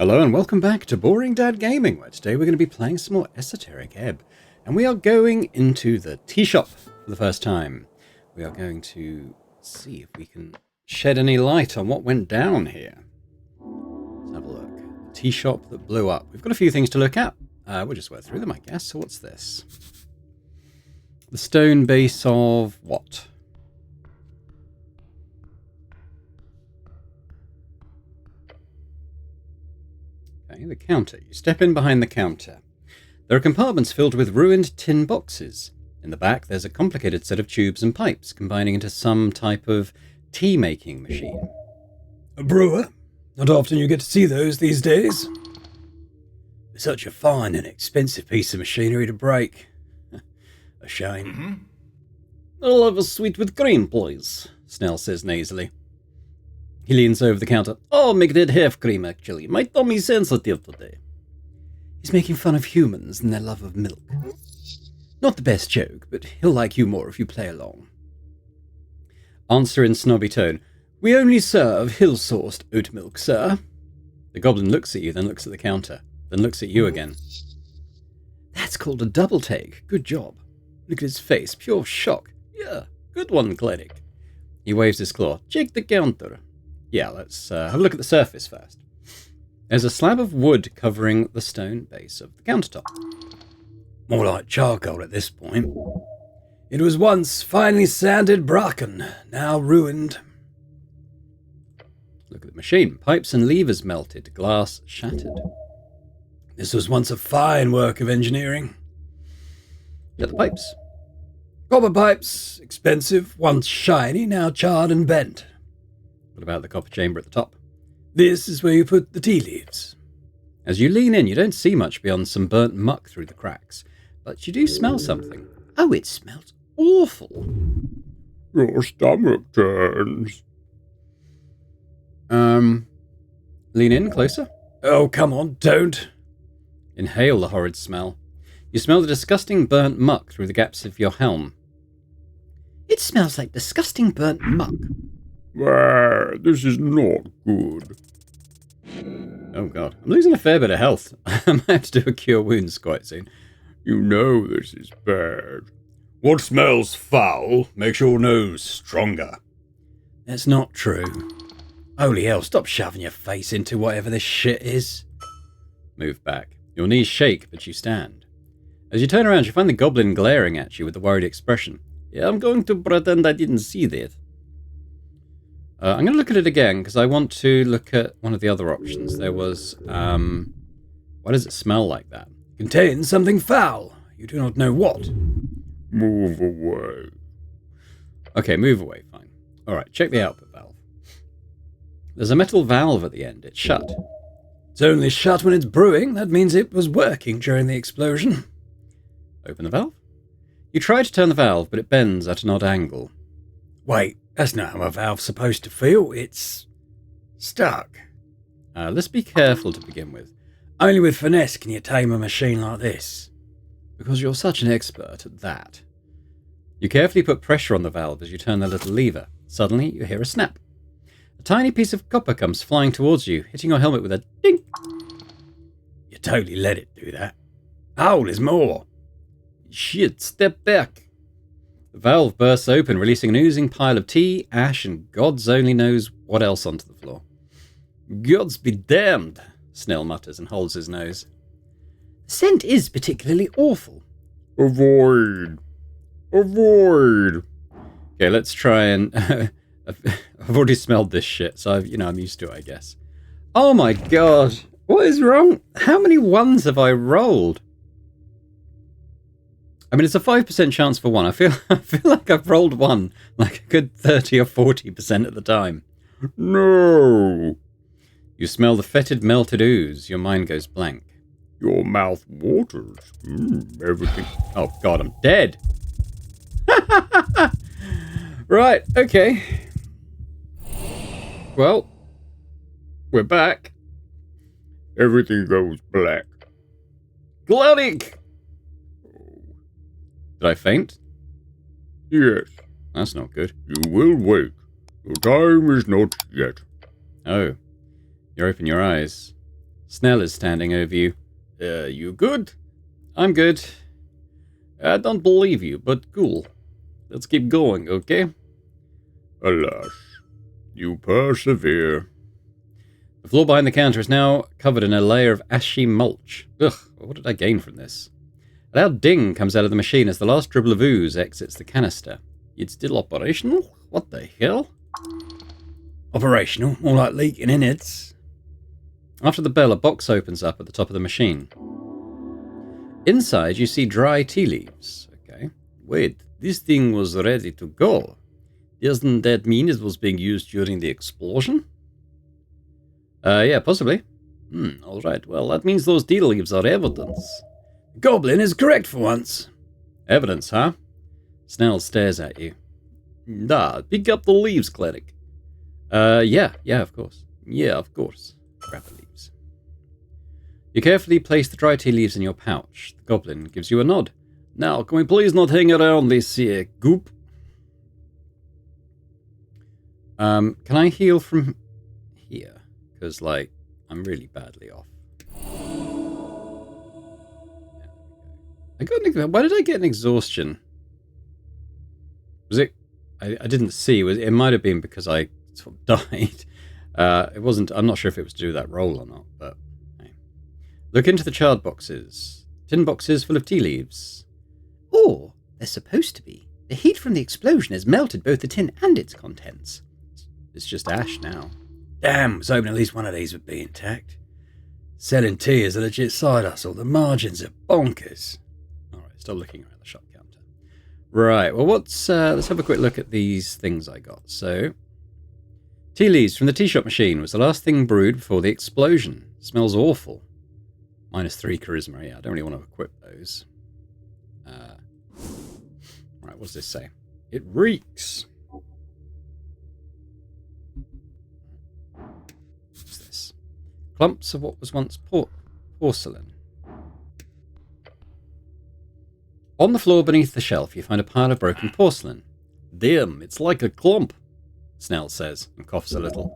Hello and welcome back to Boring Dad Gaming, where today we're going to be playing some more Esoteric Ebb. And we are going into the tea shop for the first time. We are going to see if we can shed any light on what went down here. Let's have a look. The tea shop that blew up. We've got a few things to look at. We'll just work through them, I guess. So what's this? The stone base of what? Okay, the counter. You step in behind the counter. There are compartments filled with ruined tin boxes. In the back, there's a complicated set of tubes and pipes combining into some type of tea-making machine. A brewer? Not often you get to see those these days. Such a fine and expensive piece of machinery to break. A shame. I'll have a sweet with cream, please, Snell says nasally. He leans over the counter. Oh, make that half cream, actually. My tummy's sensitive today. He's making fun of humans and their love of milk. Not the best joke, but he'll like you more if you play along. Answer in snobby tone. We only serve hill-sourced oat milk, sir. The goblin looks at you, then looks at the counter, then looks at you again. That's called a double take. Good job. Look at his face. Pure shock. Yeah, good one, cleric. He waves his claw. Check the counter. Yeah, let's have a look at the surface first. There's a slab of wood covering the stone base of the countertop. More like charcoal at this point. It was once finely sanded bracken, now ruined. Look at the machine. Pipes and levers melted, glass shattered. This was once a fine work of engineering. Look at the pipes. Copper pipes, expensive, once shiny, now charred and bent. What about the copper chamber at the top? This is where you put the tea leaves. As you lean in, you don't see much beyond some burnt muck through the cracks, but you do smell something. Oh, it smells awful. Your stomach turns. Lean in closer. Oh, come on, don't. Inhale the horrid smell. You smell the disgusting burnt muck through the gaps of your helm. It smells like disgusting burnt muck. This is not good. Oh god, I'm losing a fair bit of health. I might have to do a cure wounds quite soon. You know this is bad. What smells foul makes your nose stronger. That's not true. Holy hell, stop shoving your face into whatever this shit is. Move back. Your knees shake, but you stand. As you turn around, you find the goblin glaring at you with a worried expression. Yeah, I'm going to pretend I didn't see that. I'm going to look at it again, because I want to look at one of the other options. There was, why does it smell like that? Contains something foul. You do not know what. Move away. Okay, move away, fine. Alright, check the output valve. There's a metal valve at the end. It's shut. It's only shut when it's brewing. That means it was working during the explosion. Open the valve. You try to turn the valve, but it bends at an odd angle. Wait, that's not how a valve's supposed to feel. It's stuck. Let's be careful to begin with. Only with finesse can you tame a machine like this. Because you're such an expert at that. You carefully put pressure on the valve as you turn the little lever. Suddenly, you hear a snap. A tiny piece of copper comes flying towards you, hitting your helmet with a ding. You totally let it do that. Oh, there's more. Shit, step back. The valve bursts open, releasing an oozing pile of tea, ash, and God's only knows what else onto the floor. Gods be damned, Snell mutters and holds his nose. The scent is particularly awful. Avoid. Avoid. Okay, let's try and... I've already smelled this shit, so I'm used to it, I guess. Oh my god, what is wrong? How many ones have I rolled? I mean, it's a 5% chance for one. I feel like I've rolled one like a good 30 or 40% of the time. No. You smell the fetid, melted ooze. Your mind goes blank. Your mouth waters. Everything. Oh god, I'm dead. Right, okay. Well, we're back. Everything goes black. Gladic! Did I faint? Yes. That's not good. You will wake. Your time is not yet. Oh. You open your eyes. Snell is standing over you. You good? I'm good. I don't believe you, but cool. Let's keep going, okay? Alas, you persevere. The floor behind the counter is now covered in a layer of ashy mulch. Ugh, what did I gain from this? A loud ding comes out of the machine as the last dribble of ooze exits the canister. It's still operational? What the hell? Operational, more like leaking innards. After the bell, a box opens up at the top of the machine. Inside, you see dry tea leaves. Okay. Wait, this thing was ready to go. Doesn't that mean it was being used during the explosion? Yeah, possibly. Alright, well, that means those tea leaves are evidence. Goblin is correct for once. Evidence, huh? Snell stares at you. Pick up the leaves, cleric. Yeah, of course. Yeah, of course. Grab the leaves. You carefully place the dry tea leaves in your pouch. The goblin gives you a nod. Now, can we please not hang around this goop? Can I heal from here? Because, I'm really badly off. Why did I get an exhaustion? Was it... I didn't see. It might have been because I sort of died. It wasn't... I'm not sure if it was to do with that roll or not, but... Hey. Look into the charred boxes. Tin boxes full of tea leaves. Or, they're supposed to be. The heat from the explosion has melted both the tin and its contents. It's just ash now. Damn, I was hoping at least one of these would be intact. Selling tea is a legit side hustle. The margins are bonkers. Alright, stop looking around the shop counter. Right, well, let's have a quick look at these things I got. So, tea leaves from the tea shop machine was the last thing brewed before the explosion. Smells awful. -3 charisma, yeah, I don't really want to equip those. Right, what does this say? It reeks. What's this? Clumps of what was once porcelain. On the floor beneath the shelf, you find a pile of broken porcelain. Damn, it's like a clump, Snell says, and coughs a little.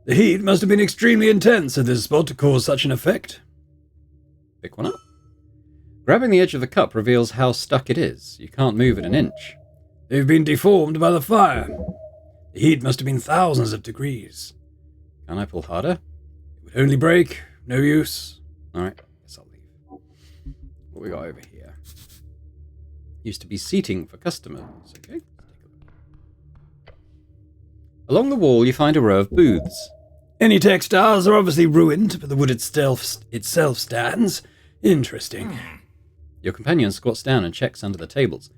The heat must have been extremely intense at this spot to cause such an effect. Pick one up. Grabbing the edge of the cup reveals how stuck it is. You can't move it an inch. They've been deformed by the fire. The heat must have been thousands of degrees. Can I pull harder? It would only break. No use. Alright, guess I'll leave. What we got over here? Used to be seating for customers. Okay, let's take a look. Along the wall, you find a row of booths. Any textiles are obviously ruined, but the wood itself stands. Interesting. Your companion squats down and checks under the tables.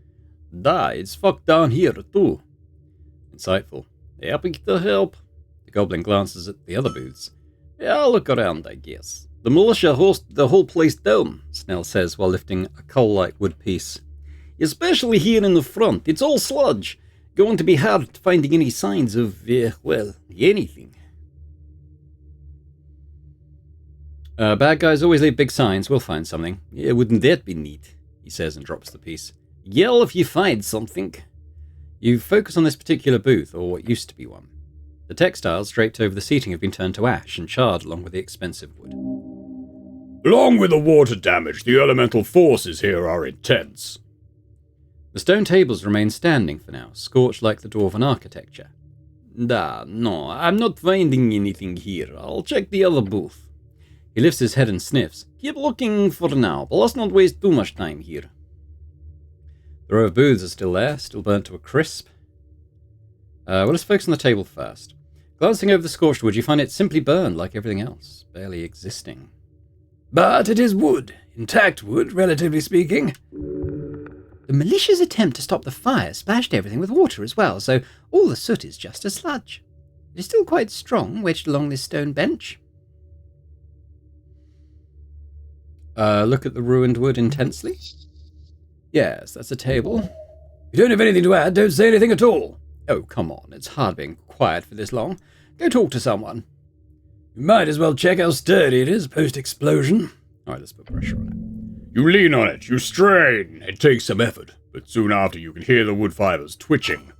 It's fucked down here too. Insightful. Happy to help. The goblin glances at the other booths. Yeah, I'll look around, I guess. The militia host the whole place down, Snell says while lifting a coal-like wood piece. Especially here in the front. It's all sludge. Going to be hard finding any signs of, anything. Bad guys always leave big signs. We'll find something. Yeah, wouldn't that be neat? He says and drops the piece. Yell if you find something. You focus on this particular booth, or what used to be one. The textiles draped over the seating have been turned to ash and charred along with the expensive wood. Along with the water damage, the elemental forces here are intense. The stone tables remain standing for now, scorched like the dwarven architecture. No, I'm not finding anything here. I'll check the other booth. He lifts his head and sniffs. Keep looking for now, but let's not waste too much time here. The row of booths are still there, still burnt to a crisp. Let's focus on the table first. Glancing over the scorched wood, you find it simply burned like everything else, barely existing. But it is wood. Intact wood, relatively speaking. The militia's attempt to stop the fire splashed everything with water as well, so all the soot is just a sludge. It is still quite strong, wedged along this stone bench. Look at the ruined wood intensely. Yes, that's a table. If you don't have anything to add, don't say anything at all. Oh, come on, it's hard being quiet for this long. Go talk to someone. You might as well check how sturdy it is post-explosion. Alright, let's put pressure on it. You lean on it, you strain. It takes some effort, but soon after you can hear the wood fibers twitching.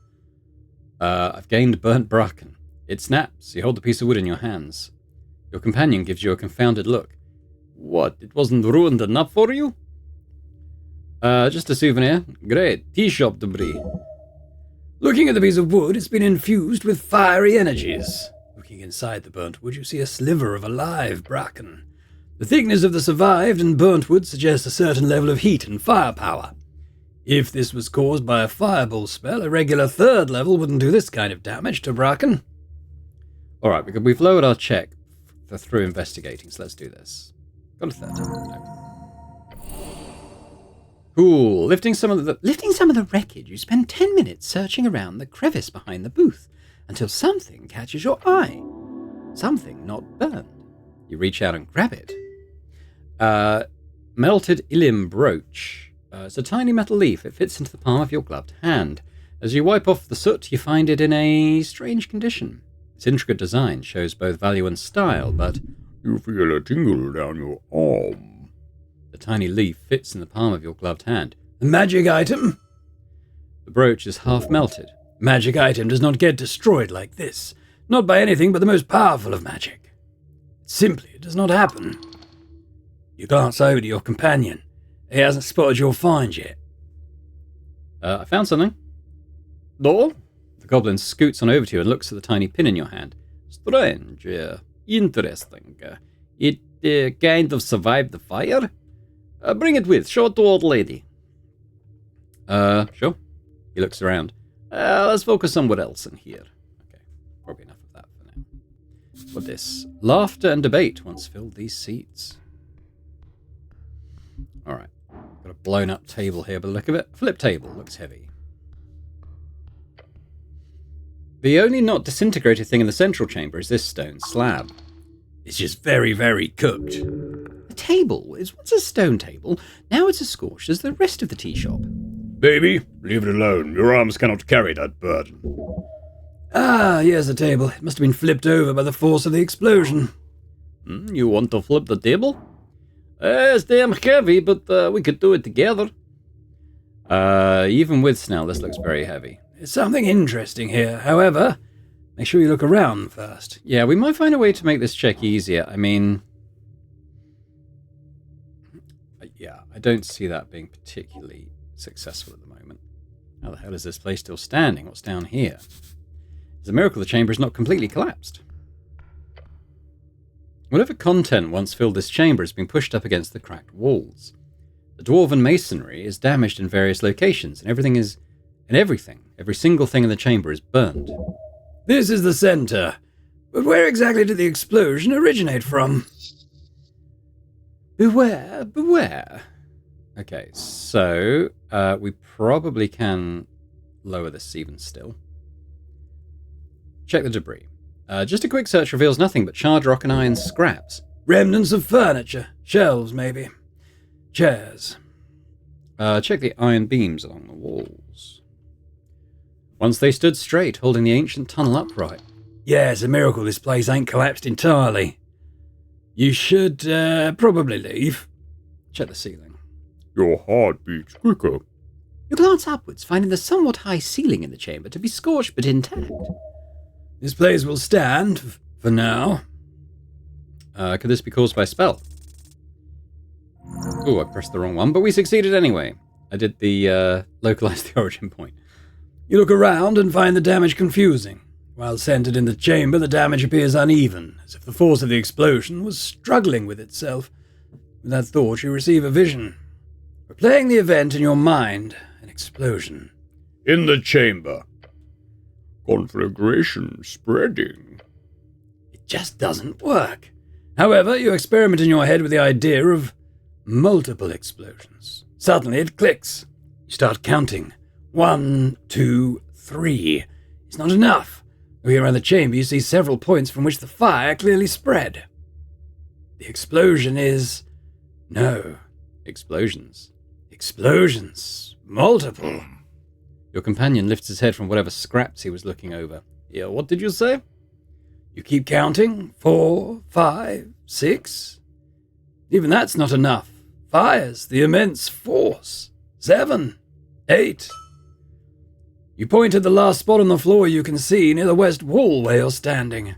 I've gained burnt bracken. It snaps. You hold the piece of wood in your hands. Your companion gives you a confounded look. What, it wasn't ruined enough for you? Just a souvenir. Great. Tea shop debris. Looking at the piece of wood, it's been infused with fiery energies. Looking inside the burnt wood, you see a sliver of alive bracken. The thickness of the survived and burnt wood suggests a certain level of heat and firepower. If this was caused by a fireball spell, a regular third level wouldn't do this kind of damage to bracken. Alright, because we've lowered our check through investigating, so let's do this. Got a 13. No. Cool. Lifting some of the wreckage, you spend 10 minutes searching around the crevice behind the booth until something catches your eye. Something not burned. You reach out and grab it. Melted Ilim brooch. It's a tiny metal leaf. It fits into the palm of your gloved hand. As you wipe off the soot, you find it in a strange condition. Its intricate design shows both value and style, but you feel a tingle down your arm. The tiny leaf fits in the palm of your gloved hand. A magic item? The brooch is half melted. Magic item does not get destroyed like this. Not by anything but the most powerful of magic. Simply, it does not happen. You glance over to your companion. He hasn't spotted your find yet. I found something. No? The goblin scoots on over to you and looks at the tiny pin in your hand. Strange. Interesting. It kind of survived the fire? Bring it with. Show it to old lady. Sure. He looks around. Let's focus somewhere else in here. Okay, probably enough of that for now. What this? Laughter and debate once filled these seats. Alright. Got a blown up table here by the look of it. Flip table. Looks heavy. The only not disintegrated thing in the central chamber is this stone slab. It's just very, very cooked. The table is once a stone table, now it's as scorched as the rest of the tea shop. Baby, leave it alone. Your arms cannot carry that burden. Ah, here's the table. It must have been flipped over by the force of the explosion. You want to flip the table? It's damn heavy, but we could do it together. Even with Snell, this looks very heavy. There's something interesting here, however. Make sure you look around first. Yeah, we might find a way to make this check easier. I mean... yeah, I don't see that being particularly successful at the moment. How the hell is this place still standing? What's down here? It's a miracle the chamber is not completely collapsed. Whatever content once filled this chamber has been pushed up against the cracked walls. The dwarven masonry is damaged in various locations, and every single thing in the chamber is burned. This is the center. But where exactly did the explosion originate from? Beware, beware. Okay, so we probably can lower this even still. Check the debris. Just a quick search reveals nothing but charred rock and iron scraps. Remnants of furniture. Shelves, maybe. Chairs. Check the iron beams along the walls. Once they stood straight, holding the ancient tunnel upright. Yeah, it's a miracle this place ain't collapsed entirely. You should probably leave. Check the ceiling. Your heart beats quicker. You glance upwards, finding the somewhat high ceiling in the chamber to be scorched but intact. This place will stand, for now. Could this be caused by a spell? Ooh, I pressed the wrong one, but we succeeded anyway. I did the localize the origin point. You look around and find the damage confusing. While centered in the chamber, the damage appears uneven, as if the force of the explosion was struggling with itself. With that thought, you receive a vision. Replaying the event in your mind, an explosion. In the chamber. Conflagration spreading. It just doesn't work. However, you experiment in your head with the idea of multiple explosions. Suddenly it clicks. You start counting. 1, 2, 3. It's not enough. Looking around the chamber, you see several points from which the fire clearly spread. The explosion is... no. Explosions. Explosions. Multiple. Your companion lifts his head from whatever scraps he was looking over. Yeah, what did you say? You keep counting. 4, 5, 6. Even that's not enough. Fires, the immense force. 7, 8. You point at the last spot on the floor you can see near the west wall where you're standing.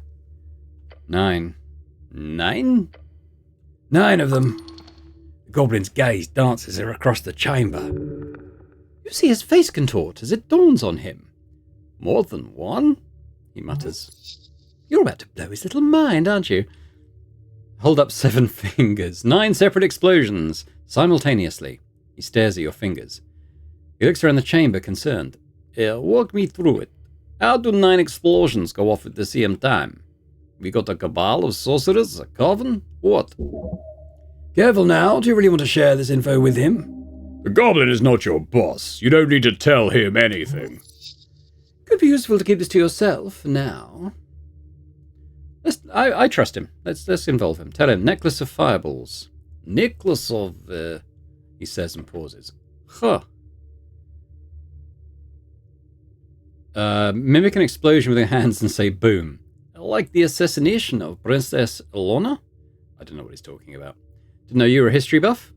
9. 9? 9 of them. The goblin's gaze dances across the chamber. You see his face contort as it dawns on him. More than one? He mutters. You're about to blow his little mind, aren't you? Hold up 7 fingers. 9 separate explosions, simultaneously. He stares at your fingers. He looks around the chamber, concerned. Walk me through it. How do 9 explosions go off at the same time? We got a cabal of sorcerers, a coven? What? Careful now, do you really want to share this info with him? The goblin is not your boss. You don't need to tell him anything. Could be useful to keep this to yourself for now. I trust him. Let's involve him. Tell him, necklace of fireballs. Necklace of... he says and pauses. Huh. Mimic an explosion with your hands and say boom. Like the assassination of Princess Ilona? I don't know what he's talking about. Didn't know you were a history buff?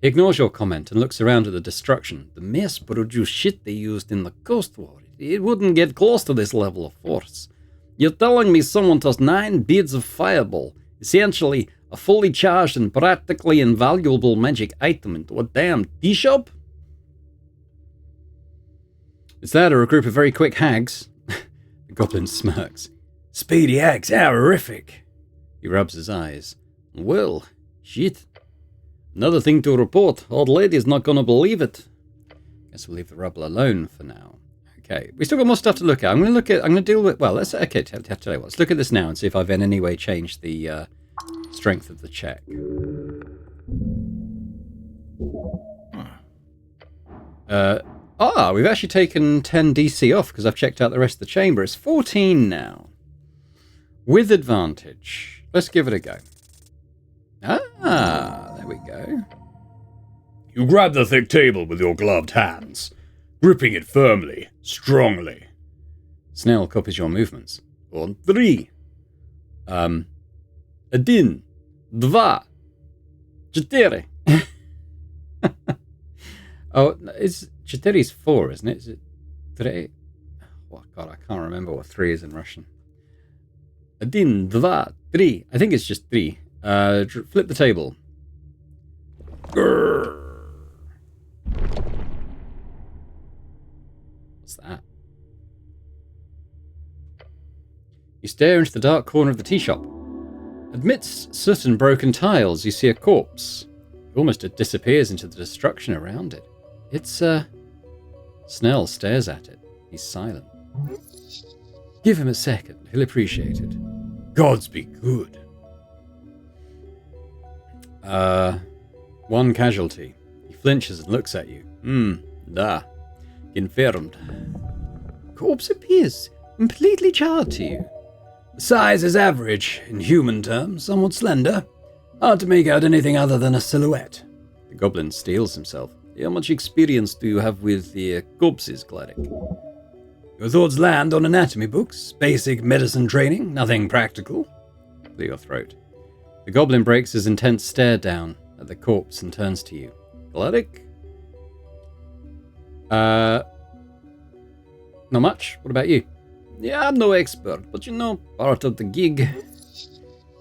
He ignores your comment and looks around at the destruction. The mess produced shit they used in the Coast War. It wouldn't get close to this level of force. You're telling me someone tossed 9 beads of fireball, essentially a fully charged and practically invaluable magic item, into a damn tea shop? Is that or a group of very quick hags? The goblin smirks. Speedy hags, how horrific. He rubs his eyes. Well, shit. Another thing to report. Old lady's not gonna believe it. Guess we'll leave the rubble alone for now. Okay, we still got more stuff to look at. I'm gonna deal with, well, let's, okay, tell you what, let's look at this now and see if I've in any way changed the strength of the check. We've actually taken 10 DC off because I've checked out the rest of the chamber. It's 14 now. With advantage. Let's give it a go. There we go. You grab the thick table with your gloved hands, gripping it firmly, strongly. Snell copies your movements. On 3. 1, 2, 4. Oh, it's 4 is 4, isn't it? Is it 3? Oh, God, I can't remember what 3 is in Russian. 1, 2, 3. I think it's just 3. Flip the table. Grrr. What's that? You stare into the dark corner of the tea shop. Amidst soot and broken tiles, you see a corpse. It almost disappears into the destruction around it. It's, Snell stares at it. He's silent. Give him a second. He'll appreciate it. Gods be good. 1 casualty. He flinches and looks at you. Confirmed. Corpse appears completely charred to you. The size is average, in human terms, somewhat slender. Hard to make out anything other than a silhouette. The goblin steels himself. How much experience do you have with the corpses, cleric? Your thoughts land on anatomy books, basic medicine training, nothing practical. Clear your throat. The goblin breaks his intense stare down at the corpse and turns to you. Cleric? Not much. What about you? Yeah, I'm no expert, but you know, part of the gig.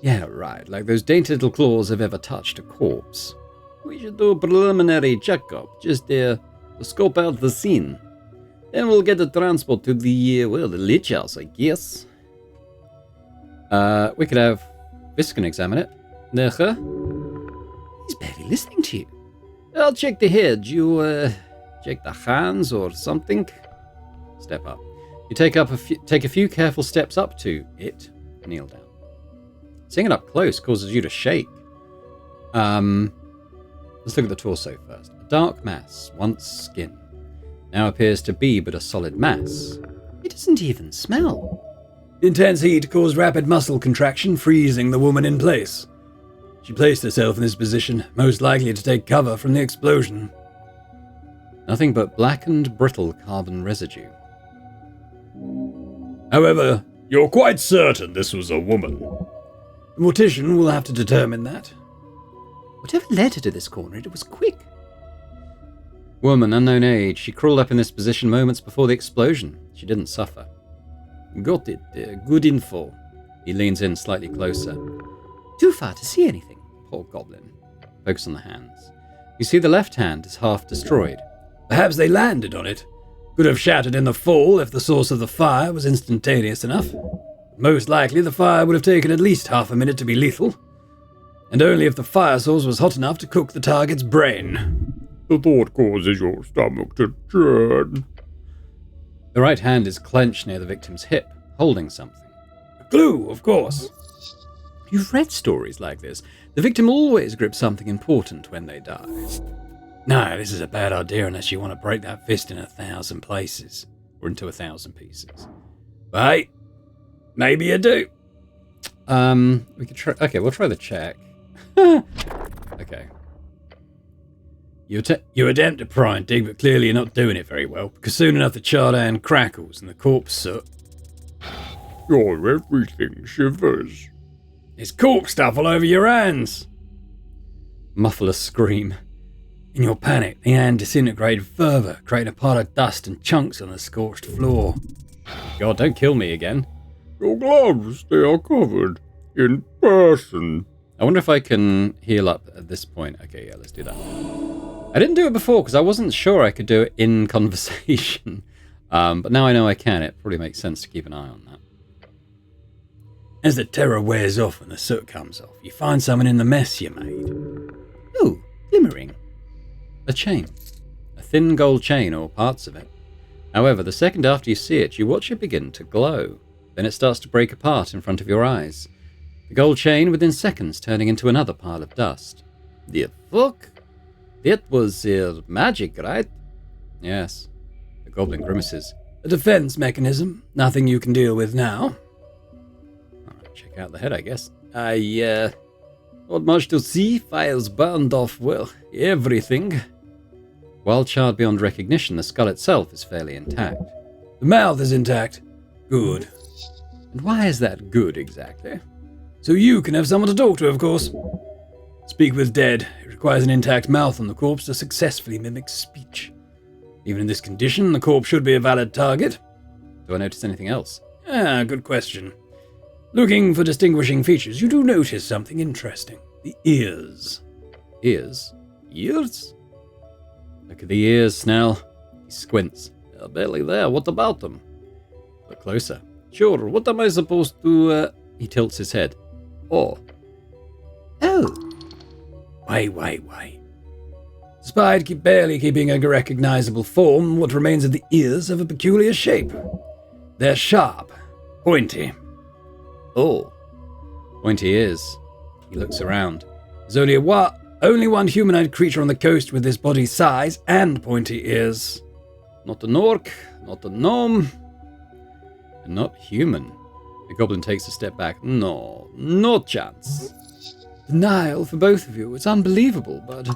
Yeah, right, like those dainty little claws have ever touched a corpse. We should do a preliminary checkup, just to scope out the scene. Then we'll get the transport to the, the lich house, I guess. We could have Viscan examine it. Necha? He's barely listening to you. I'll check the head. You, check the hands or something? Step up. You take a few careful steps up to it. Kneel down. Seeing it up close causes you to shake. Let's look at the torso first. A dark mass, once skin. Now appears to be but a solid mass. It doesn't even smell. Intense heat caused rapid muscle contraction, freezing the woman in place. She placed herself in this position, most likely to take cover from the explosion. Nothing but blackened, brittle carbon residue. However, You're quite certain this was a woman. the mortician will have to determine that. Whatever led her to this corner, it was quick. Woman, unknown age. She crawled up in this position moments before the explosion. She didn't suffer. Got it. Good info. He leans in slightly closer. Too far to see anything. Poor goblin. Focus on the hands. You see the left hand is half destroyed. Perhaps they landed on it. Could have shattered in the fall if the source of the fire was instantaneous enough. Most likely the fire would have taken at least half a minute to be lethal. And only if the fire source was hot enough to cook the target's brain. The thought causes your stomach to churn. The right hand is clenched near the victim's hip, holding something. A clue, of course. You've read stories like this. The victim always grips something important when they die. No, this is a bad idea unless you want to break that fist in 1,000 places. Or into 1,000 pieces. But hey, maybe you do. We could try... Okay, we'll try the check. Okay. You attempt to pry and dig, but clearly you're not doing it very well, because soon enough the charred hand crackles and the corpse soot. Your everything shivers. There's corpse stuff all over your hands. Muffle a scream. In your panic, the hand disintegrated further, creating a pile of dust and chunks on the scorched floor. God, don't kill me again. Your gloves, they are covered. In person. I wonder if I can heal up at this point. Okay, yeah, let's do that. I didn't do it before because I wasn't sure I could do it in conversation. But now I know I can. It probably makes sense to keep an eye on that. As the terror wears off and the soot comes off, you find something in the mess you made. Oh, glimmering. A chain. A thin gold chain, or parts of it. However, the second after you see it, you watch it begin to glow. Then it starts to break apart in front of your eyes. The gold chain within seconds turning into another pile of dust. The fuck? That was magic, right? Yes. The goblin grimaces. A defense mechanism. Nothing you can deal with now. Alright, check out the head, I guess. Not much to see. Files burned off, well, everything. While charred beyond recognition, the skull itself is fairly intact. The mouth is intact. Good. And why is that good, exactly? So you can have someone to talk to, of course. Speak with dead. It requires an intact mouth on the corpse to successfully mimic speech. Even in this condition, the corpse should be a valid target. Do I notice anything else? Good question. Looking for distinguishing features, you do notice something interesting. The ears. Ears? Ears? Look at the ears, Snell. He squints. They're barely there. What about them? Look closer. Sure, what am I supposed to, He tilts his head. Oh. Wait. Despite barely keeping a recognizable form, what remains of the ears have a peculiar shape. They're sharp, pointy. Oh. Pointy ears. He looks around. There's only one humanoid creature on the coast with this body's size and pointy ears. Not an orc, not a gnome. And not human. The goblin takes a step back. No chance. Denial for both of you. It's unbelievable, but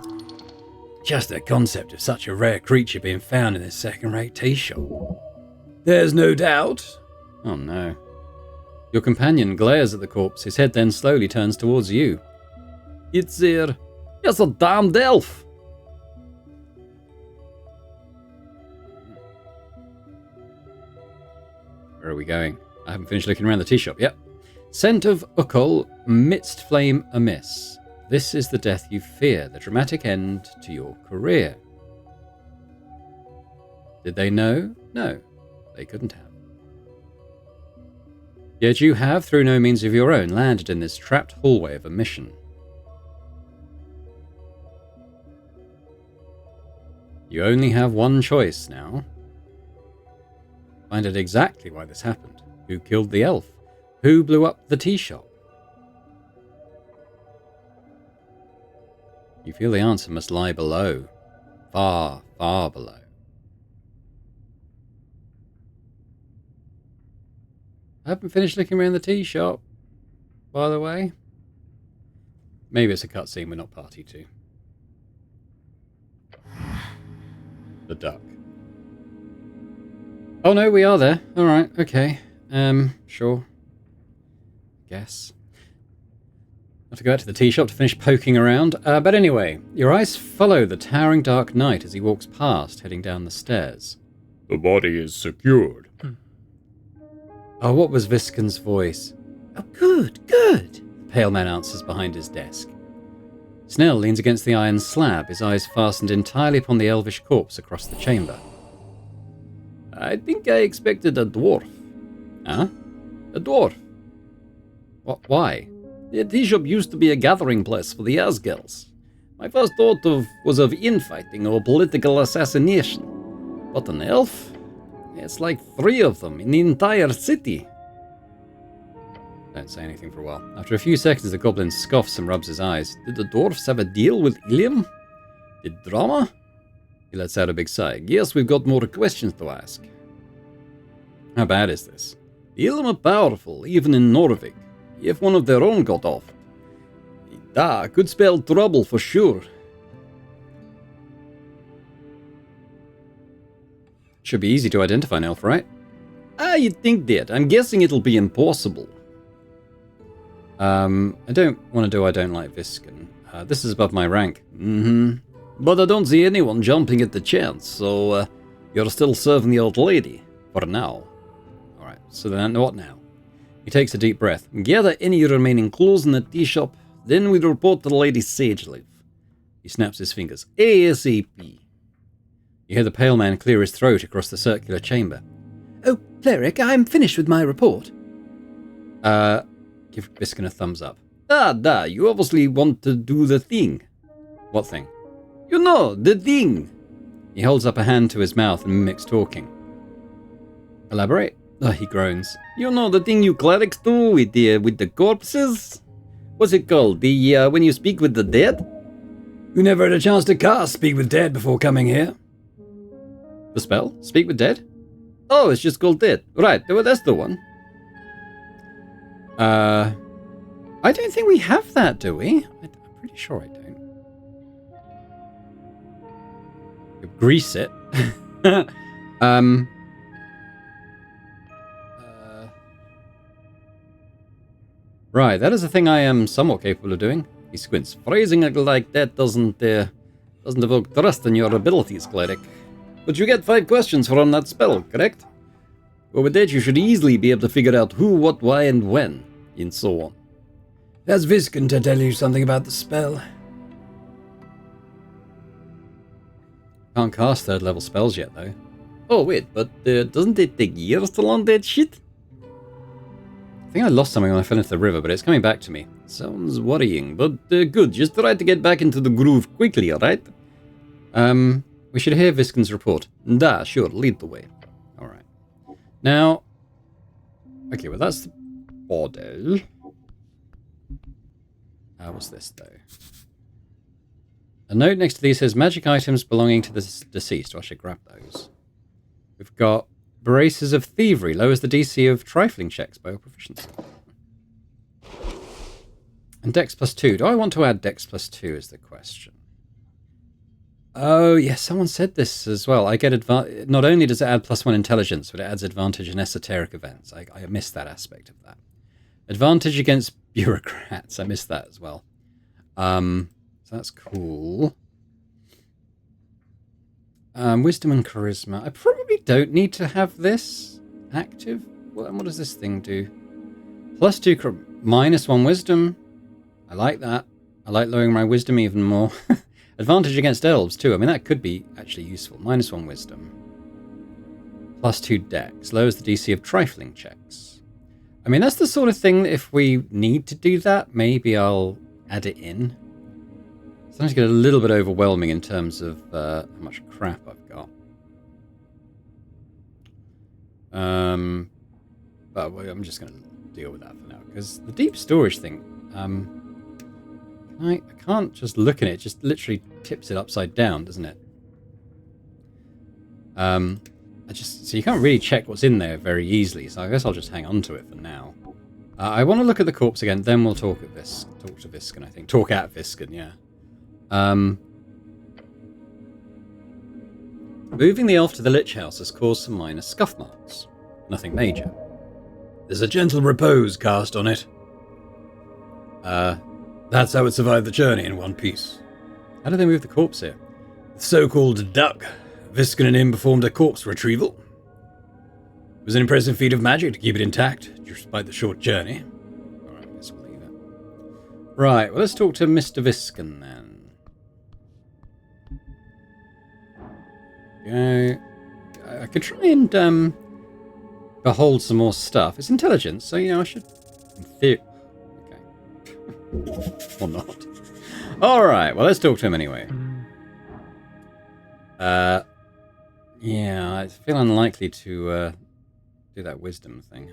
just the concept of such a rare creature being found in this second-rate tea shop. There's no doubt. Oh no. Your companion glares at the corpse. His head then slowly turns towards you. It's a damned elf. Where are we going? I haven't finished looking around the tea shop yet. Scent of Ukul, midst flame amiss. This is the death you fear, the dramatic end to your career. Did they know? No, they couldn't have. Yet you have, through no means of your own, landed in this trapped hallway of a mission. You only have one choice now. Find out exactly why this happened. Who killed the elf? Who blew up the tea shop? You feel the answer must lie below. Far, far below. I haven't finished looking around the tea shop, by the way. Maybe it's a cutscene we're not party to. The duck. Oh no, we are there. Alright, okay. Sure. Guess. I have to go out to the tea shop to finish poking around. But anyway, your eyes follow the towering dark knight as he walks past, heading down the stairs. The body is secured. Oh, what was Viscon's voice? Oh, good. pale man answers behind his desk. Snell leans against the iron slab, his eyes fastened entirely upon the elvish corpse across the chamber. I think I expected a dwarf. Huh? A dwarf. Why? The tea shop used to be a gathering place for the Asgels. My first thought was of infighting or political assassination. But an elf? It's like 3 of them in the entire city. Don't say anything for a while. After a few seconds, the goblin scoffs and rubs his eyes. Did the dwarfs have a deal with Ilium? Did drama? He lets out a big sigh. Yes, we've got more questions to ask. How bad is this? The Ilium are powerful, even in Norvig. If one of their own got off. That could spell trouble for sure. Should be easy to identify an elf, right? You'd think that. I'm guessing it'll be impossible. I don't want to do I don't like Visken. This is above my rank. But I don't see anyone jumping at the chance, so you're still serving the old lady. For now. Alright, so then what now? He takes a deep breath. Gather any remaining clues in the tea shop, then we report to the lady Sagelive. He snaps his fingers. ASAP. You hear the pale man clear his throat across the circular chamber. Oh, cleric, I'm finished with my report. Give Visken a thumbs up. You obviously want to do the thing. What thing? You know, the thing. He holds up a hand to his mouth and mimics talking. Elaborate? He groans. You know the thing you clerics do with the corpses? What's it called? When you speak with the dead? You never had a chance to cast Speak with Dead before coming here. The spell? Speak with Dead? Oh, it's just called Dead. Right, well, that's the one. I don't think we have that, do we? I'm pretty sure I don't. You grease it. Right, that is a thing I am somewhat capable of doing. He squints. Phrasing it like that doesn't evoke trust in your abilities, cleric. But you get 5 questions from that spell, correct? Well, with that, you should easily be able to figure out who, what, why, and when, and so on. That's Visken to tell you something about the spell. Can't cast 3rd level spells yet, though. Oh, wait, but doesn't it take years to learn that shit? I think I lost something when I fell into the river, but it's coming back to me. Sounds worrying, but good. Just try to get back into the groove quickly, alright? We should hear Visken's report. Sure, lead the way. Alright. Now... Okay, well that's the body. What's this, though? A note next to these says, magic items belonging to the deceased. I should grab those. We've got Braces of Thievery. Lowers the DC of trifling checks by your proficiency. And Dex +2. Do I want to add Dex +2 is the question. Oh, yes, someone said this as well. I get not only does it add +1 intelligence, but it adds advantage in esoteric events. I missed that aspect of that. Advantage against bureaucrats. I missed that as well. So that's cool. Wisdom and charisma. I probably don't need to have this active. What does this thing do? +2, -1 wisdom. I like that. I like lowering my wisdom even more. Advantage against elves too. I mean, that could be actually useful. -1 wisdom. +2 dex. Lowers the DC of trifling checks. I mean, that's the sort of thing that if we need to do that, maybe I'll add it in. Sometimes get a little bit overwhelming in terms of how much crap I've got. But I'm just going to deal with that for now. Because the deep storage thing, I can't just look at it. It just literally tips it upside down, doesn't it? So you can't really check what's in there very easily. So I guess I'll just hang on to it for now. I want to look at the corpse again. Then we'll talk to Visken, I think. Talk at Visken, yeah. Moving the elf to the Lich House has caused some minor scuff marks. Nothing major. There's a gentle repose cast on it. That's how it survived the journey in one piece. How did they move the corpse here? The so-called duck. Visken and him performed a corpse retrieval. It was an impressive feat of magic to keep it intact, despite the short journey. Alright, I guess we'll leave it. Right, well, let's talk to Mr. Visken then. I could try and behold some more stuff. It's intelligence, so, I should... In theory... Okay. Or not. Alright, well, let's talk to him anyway. Yeah, I feel unlikely to do that wisdom thing,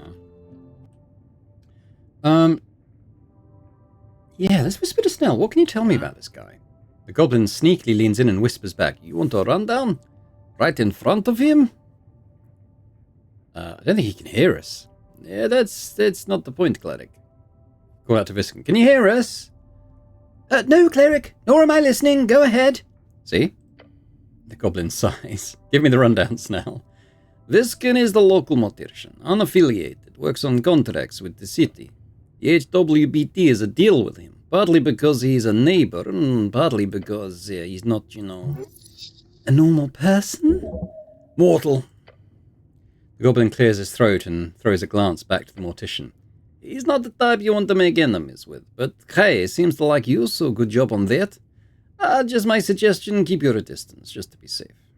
huh? Yeah, let's whisper to Snell. What can you tell me about this guy? The goblin sneakily leans in and whispers back, "You want a rundown? Right in front of him?" I don't think he can hear us. Yeah, that's not the point, cleric. Call out to Visken. "Can you hear us?" No, cleric, nor am I listening. Go ahead. See? The goblin sighs. "Give me the rundown, Snell." "Visken is the local mortician, unaffiliated, works on contracts with the city. The HWBT is a deal with him, partly because he's a neighbor, and partly because he's not, A normal person? Mortal." The goblin clears his throat and throws a glance back to the mortician. "He's not the type you want to make enemies with, but hey, seems to like you, so good job on that. Just my suggestion, keep your distance, just to be safe."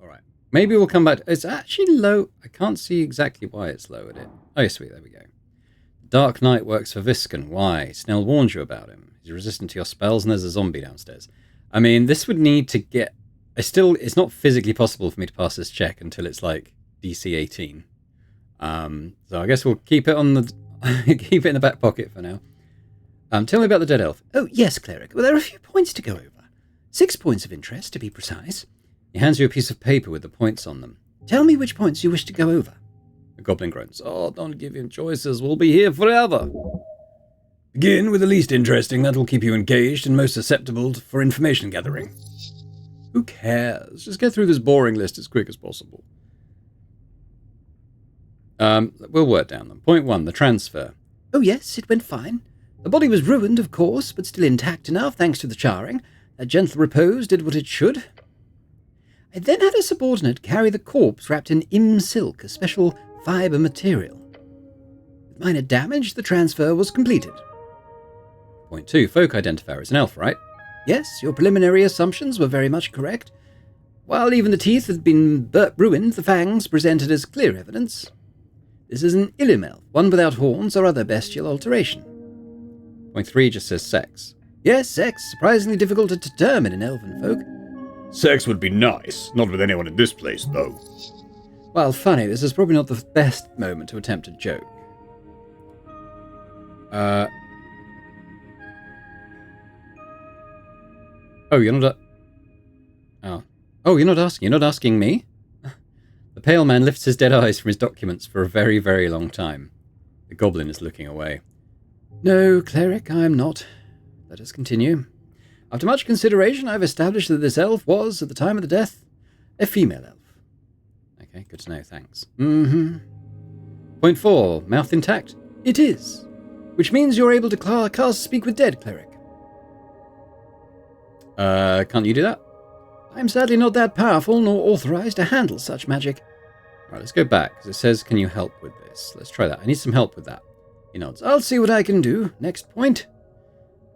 Alright. Maybe we'll come back. It's actually low. I can't see exactly why it's lowered it. Oh, sweet, there we go. Dark Knight works for Visken. Why? Snell warned you about him. He's resistant to your spells, and there's a zombie downstairs. I mean, this would need to get... It's not physically possible for me to pass this check until it's like DC 18. So I guess we'll keep it on the... keep it in the back pocket for now. Tell me about the dead elf. Oh, yes, cleric. Well, there are a few points to go over. 6 points of interest, to be precise. He hands you a piece of paper with the points on them. Tell me which points you wish to go over. The goblin groans. "Oh, don't give him choices. We'll be here forever." Begin with the least interesting. That'll keep you engaged and most susceptible for information gathering. Who cares? Just get through this boring list as quick as possible. We'll work down them. Point 1, the transfer. Oh, yes, it went fine. The body was ruined, of course, but still intact enough, thanks to the charring. That gentle repose did what it should. I then had a subordinate carry the corpse wrapped in silk, a special fibre material. With minor damage, the transfer was completed. Point 2, folk identifier is an elf, right? Yes, your preliminary assumptions were very much correct. While even the teeth had been ruined, the fangs presented as clear evidence. This is an Illim elf, one without horns or other bestial alteration. Point 3 just says sex. Yes, sex, surprisingly difficult to determine in elven folk. Sex would be nice. Not with anyone in this place, though. Well, funny, this is probably not the best moment to attempt a joke. Oh, you're not... Oh, you're not asking. You're not asking me? The pale man lifts his dead eyes from his documents for a very, very long time. The goblin is looking away. No, cleric, I am not. Let us continue. After much consideration, I've established that this elf was, at the time of the death, a female elf. Okay, good to know, thanks. Mm-hmm. Point 4, mouth intact. It is. Which means you're able to cast Speak with Dead, cleric. Can't you do that? I'm sadly not that powerful nor authorized to handle such magic. Right, let's go back, because it says, can you help with this? Let's try that. I need some help with that. He nods. I'll see what I can do. Next point.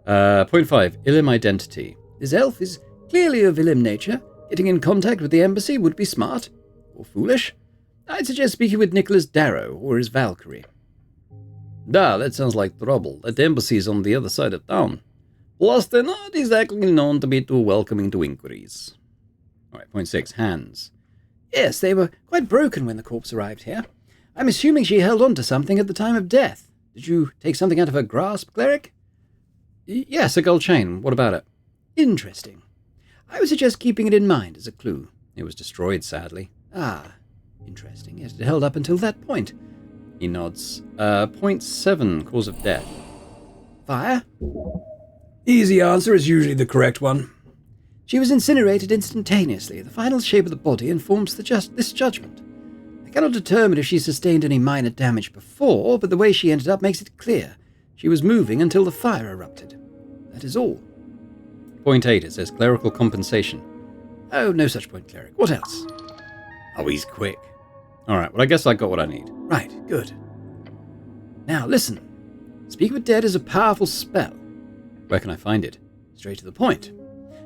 Point 5, Illim identity. This elf is clearly of Illim nature. Getting in contact with the embassy would be smart. Or foolish. I'd suggest speaking with Nicholas Darrow or his Valkyrie. That sounds like trouble. That embassy is on the other side of town. Plus, they're not exactly known to be too welcoming to inquiries. Alright, point 6, hands. Yes, they were quite broken when the corpse arrived here. I'm assuming she held on to something at the time of death. Did you take something out of her grasp, cleric? Yes, a gold chain. What about it? Interesting. I would suggest keeping it in mind as a clue. It was destroyed, sadly. Ah, interesting. Yes, it held up until that point. He nods. Point 7, cause of death. Fire? Easy answer is usually the correct one. She was incinerated instantaneously. The final shape of the body informs this judgment. I cannot determine if she sustained any minor damage before, but the way she ended up makes it clear. She was moving until the fire erupted. That is all. Point 8, it says clerical compensation. Oh, no such point, cleric. What else? Oh, he's quick. Alright, well I guess I got what I need. Right, good. Now listen. Speak with Dead is a powerful spell. Where can I find it? Straight to the point.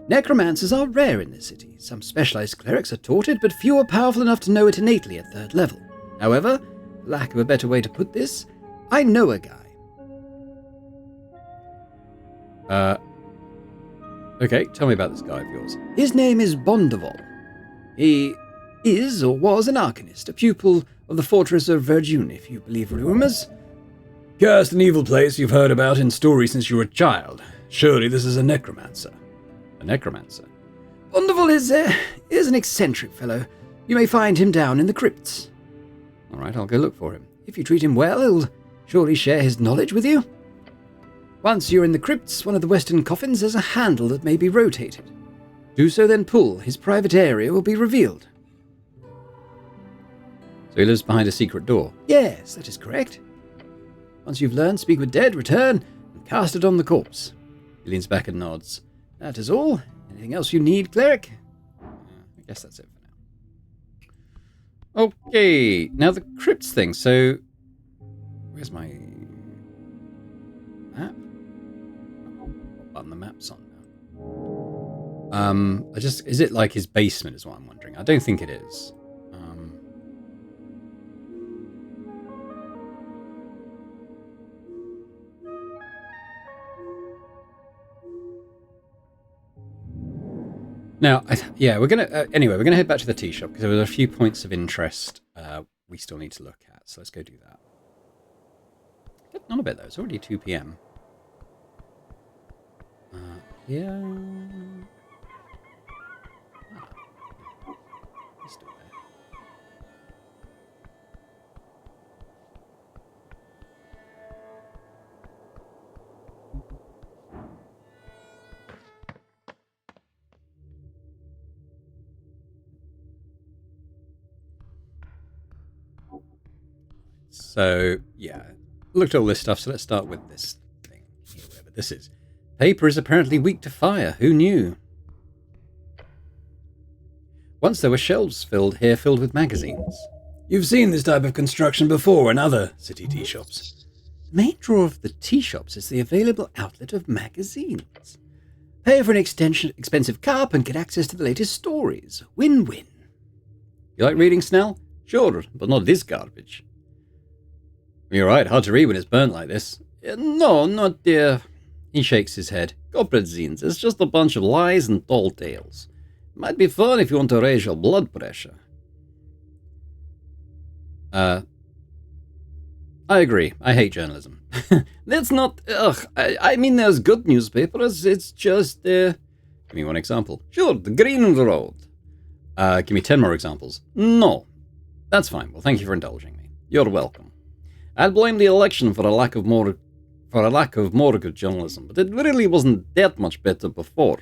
Necromancers are rare in this city. Some specialized clerics are taught it, but few are powerful enough to know it innately at 3rd level. However, for lack of a better way to put this, I know a guy. Okay, tell me about this guy of yours. His name is Bondeval. He is or was an arcanist, a pupil of the Fortress of Verdun, if you believe rumors. Cursed and evil place you've heard about in stories since you were a child. Surely this is a necromancer. A necromancer? Bondeval is an eccentric fellow. You may find him down in the crypts. All right, I'll go look for him. If you treat him well, he'll surely share his knowledge with you. Once you're in the crypts, one of the western coffins has a handle that may be rotated. Do so, then pull. His private area will be revealed. So he lives behind a secret door? Yes, that is correct. Once you've learned Speak with Dead, return and cast it on the corpse. He leans back and nods. That is all. Anything else you need, cleric? I guess that's it for now. Okay, now the crypts thing. So, where's my map? What button the map's on now? Is it like his basement is what I'm wondering. I don't think it is. Now, we're gonna head back to the tea shop because there were a few points of interest we still need to look at. So let's go do that. Getting on a bit though. It's already 2 p.m. Yeah. He's still there. So, yeah, looked at all this stuff, so let's start with this thing here, whatever this is. Paper is apparently weak to fire. Who knew? Once there were shelves filled with magazines. You've seen this type of construction before in other city tea shops. The main draw of the tea shops is the available outlet of magazines. Pay for an expensive cup and get access to the latest stories. Win-win. You like reading, Snell? Sure, but not this garbage. You're right, hard to read when it's burnt like this. No, not He shakes his head. Corporate zines, it's just a bunch of lies and tall tales. Might be fun if you want to raise your blood pressure. I agree. I hate journalism. That's not... I mean, there's good newspapers. It's just... Give me one example. Sure, the Green Road. Give me 10 more examples. No. That's fine. Well, thank you for indulging me. You're welcome. I'd blame the election for a lack of more good journalism, but it really wasn't that much better before.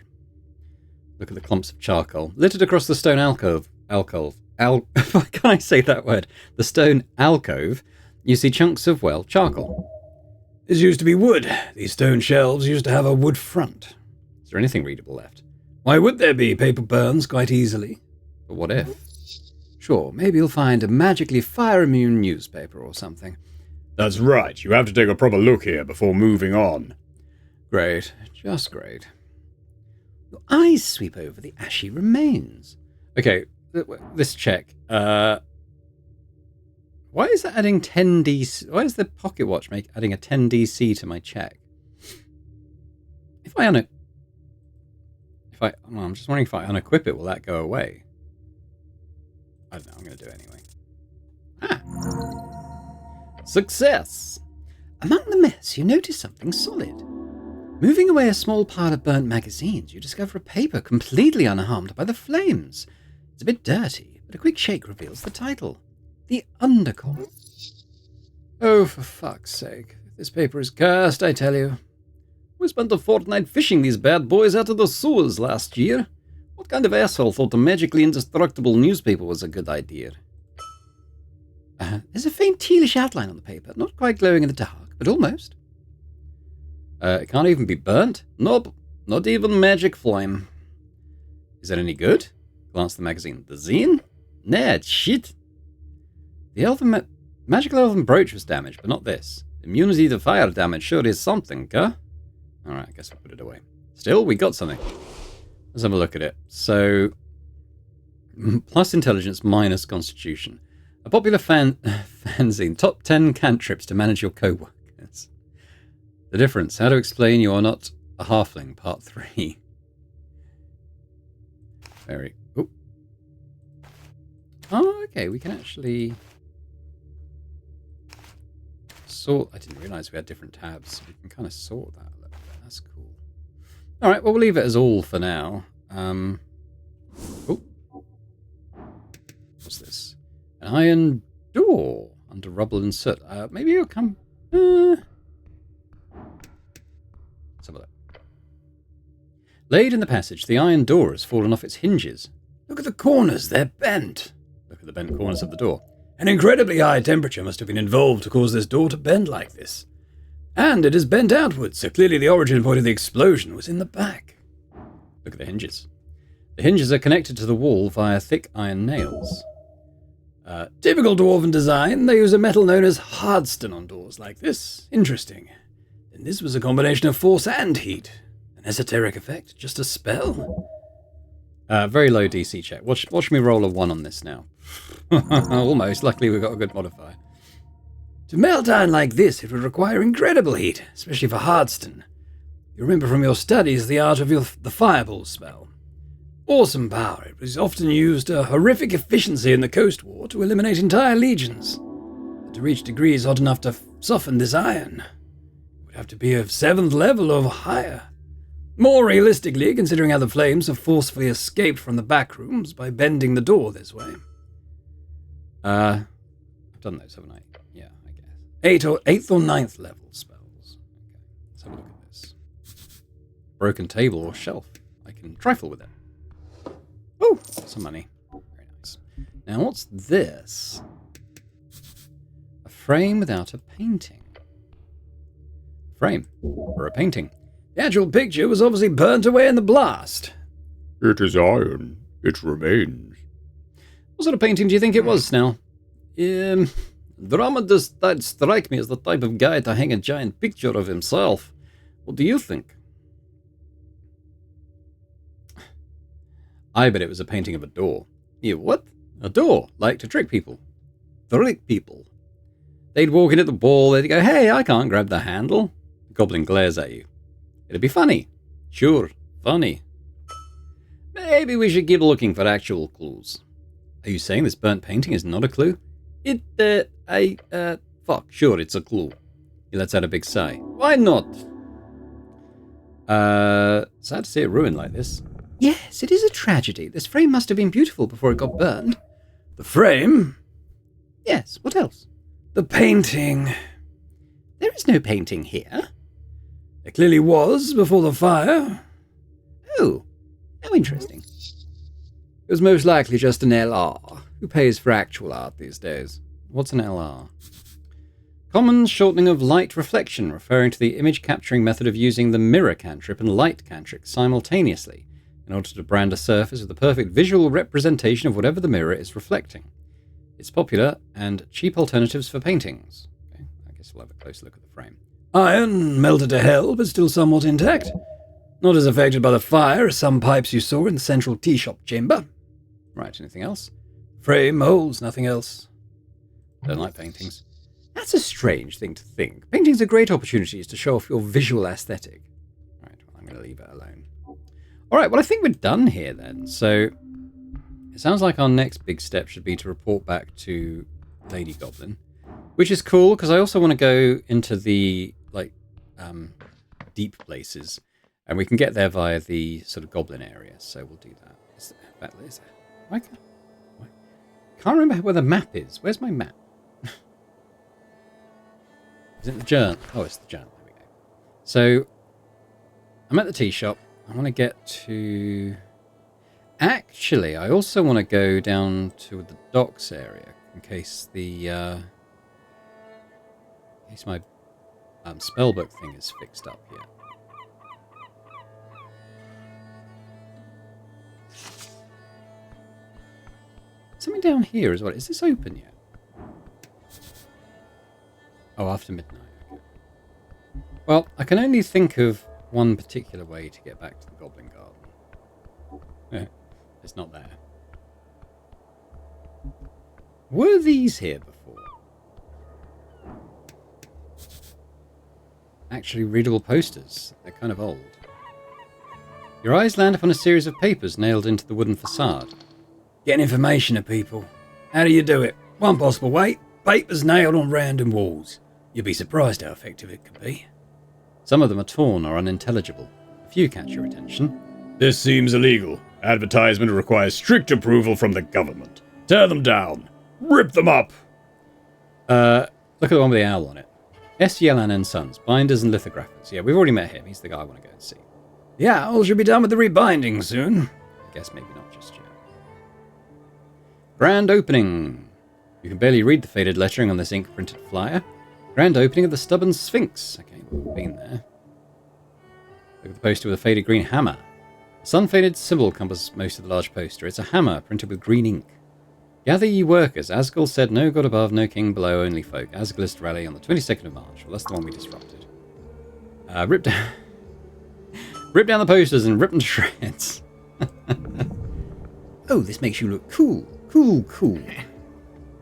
Look at the clumps of charcoal littered across the stone alcove. Why can't I say that word? The stone alcove. You see chunks of, well, charcoal. This used to be wood. These stone shelves used to have a wood front. Is there anything readable left? Why would there be? Paper burns quite easily. But what if? Sure, maybe you'll find a magically fire-immune newspaper or something. That's right. You have to take a proper look here before moving on. Great. Just great. Your eyes sweep over the ashy remains. Okay, this check. Why is that adding 10 DC? Why is the pocket watch adding a 10 DC to my check? I'm just wondering if I unequip it, will that go away? I don't know. I'm going to do it anyway. Success! Among the mess, you notice something solid. Moving away a small pile of burnt magazines, you discover a paper completely unharmed by the flames. It's a bit dirty, but a quick shake reveals the title. The Undercon. Oh, for fuck's sake. This paper is cursed, I tell you. We spent a fortnight fishing these bad boys out of the sewers last year. What kind of asshole thought a magically indestructible newspaper was a good idea? There's a faint tealish outline on the paper, not quite glowing in the dark, but almost. It can't even be burnt? Nope, not even magic flame. Is that any good? Glance at the magazine. The zine? Nah, it's shit. The magical elven brooch was damaged, but not this. Immunity to fire damage sure is something, huh? Alright, I guess we'll put it away. Still, we got something. Let's have a look at it. So, plus intelligence minus constitution. A popular fanzine. Top 10 cantrips to manage your co-workers. The difference. How to explain you are not a halfling, part 3. Very... Oh, okay, we can actually sort... I didn't realise we had different tabs, so we can kind of sort that a little bit. That's cool. Alright, well, we'll leave it as all for now. Oh. What's this? An iron door under rubble and soot. Maybe you'll come... Let's have a look. Laid in the passage, the iron door has fallen off its hinges. Look at the corners, they're bent. Look at the bent corners of the door. An incredibly high temperature must have been involved to cause this door to bend like this. And it is bent outwards, so clearly the origin point of the explosion was in the back. Look at the hinges. The hinges are connected to the wall via thick iron nails. Typical dwarven design, they use a metal known as hardstone on doors like this. Interesting. Then this was a combination of force and heat. An esoteric effect, just a spell. Very low DC check. Watch me roll a 1 on this now. Almost. Luckily we've got a good modifier. To melt iron like this, it would require incredible heat, especially for hardstone. You remember from your studies the art of the fireball spell. Awesome power. It was often used a horrific efficiency in the Coast War to eliminate entire legions. But to reach degrees hot enough to soften this iron, it would have to be of 7th level or higher. More realistically, considering how the flames have forcefully escaped from the back rooms by bending the door this way. I've done those, haven't I? Yeah, I guess. 8th or 9th level spells. Okay, let's have a look at this. Broken table or shelf. I can trifle with it. Oh, some money. Very nice. Now, what's this? A frame without a painting. Frame for a painting. The actual picture was obviously burnt away in the blast. It is iron. It remains. What sort of painting do you think it was, Snell? Drama does not strike me as the type of guy to hang a giant picture of himself. What do you think? I bet it was a painting of a door. You what? A door, like to trick people. Trick people. They'd walk in at the ball, they'd go, hey, I can't grab the handle. The goblin glares at you. It'd be funny. Sure, funny. Maybe we should keep looking for actual clues. Are you saying this burnt painting is not a clue? Fuck, sure, it's a clue. He lets out a big sigh. Why not? Sad to see it ruined like this. Yes, it is a tragedy. This frame must have been beautiful before it got burned. The frame? Yes, what else? The painting. There is no painting here. There clearly was before the fire. Oh, how interesting. It was most likely just an LR. Who pays for actual art these days? What's an LR? Common shortening of light reflection, referring to the image capturing method of using the mirror cantrip and light cantrip simultaneously, in order to brand a surface with the perfect visual representation of whatever the mirror is reflecting. It's popular and cheap alternatives for paintings. Okay, I guess we'll have a closer look at the frame. Iron, melted to hell, but still somewhat intact. Not as affected by the fire as some pipes you saw in the central tea shop chamber. Right, anything else? Frame holds, nothing else. Don't like paintings. That's a strange thing to think. Paintings are great opportunities to show off your visual aesthetic. Right, well, I'm going to leave it alone. Alright, well, I think we're done here then. So, it sounds like our next big step should be to report back to Lady Goblin. Which is cool, because I also want to go into the, deep places. And we can get there via the sort of goblin area, so we'll do that. I can't remember where the map is. Where's my map? Is it the journal? Oh, it's the journal. There we go. So, I'm at the tea shop. I want to get to... Actually, I also want to go down to the docks area in case my spellbook thing is fixed up here. Something down here as well. Is this open yet? Oh, after midnight. Okay. Well, I can only think of one particular way to get back to the Goblin Garden. Yeah, it's not there. Were these here before? Actually readable posters. They're kind of old. Your eyes land upon a series of papers nailed into the wooden facade. Getting information of people. How do you do it? One possible way, papers nailed on random walls. You'd be surprised how effective it could be. Some of them are torn or unintelligible. A few catch your attention. This seems illegal. Advertisement requires strict approval from the government. Tear them down. Rip them up. Look at the one with the owl on it. S. Yellan and Sons, binders and lithographers. Yeah, we've already met him. He's the guy I want to go and see. The owl should be done with the rebinding soon. I guess maybe not just yet. Grand opening. You can barely read the faded lettering on this ink-printed flyer. Grand opening of the Stubborn Sphinx. Okay, we've been there. Look at the poster with a faded green hammer. A sun-faded symbol covers most of the large poster. It's a hammer printed with green ink. Gather ye workers. Asgul said, no god above, no king below, only folk. Asgulist rally on the 22nd of March. Well, that's the one we disrupted. Rip down the posters and rip them to shreds. Oh, this makes you look cool. Cool.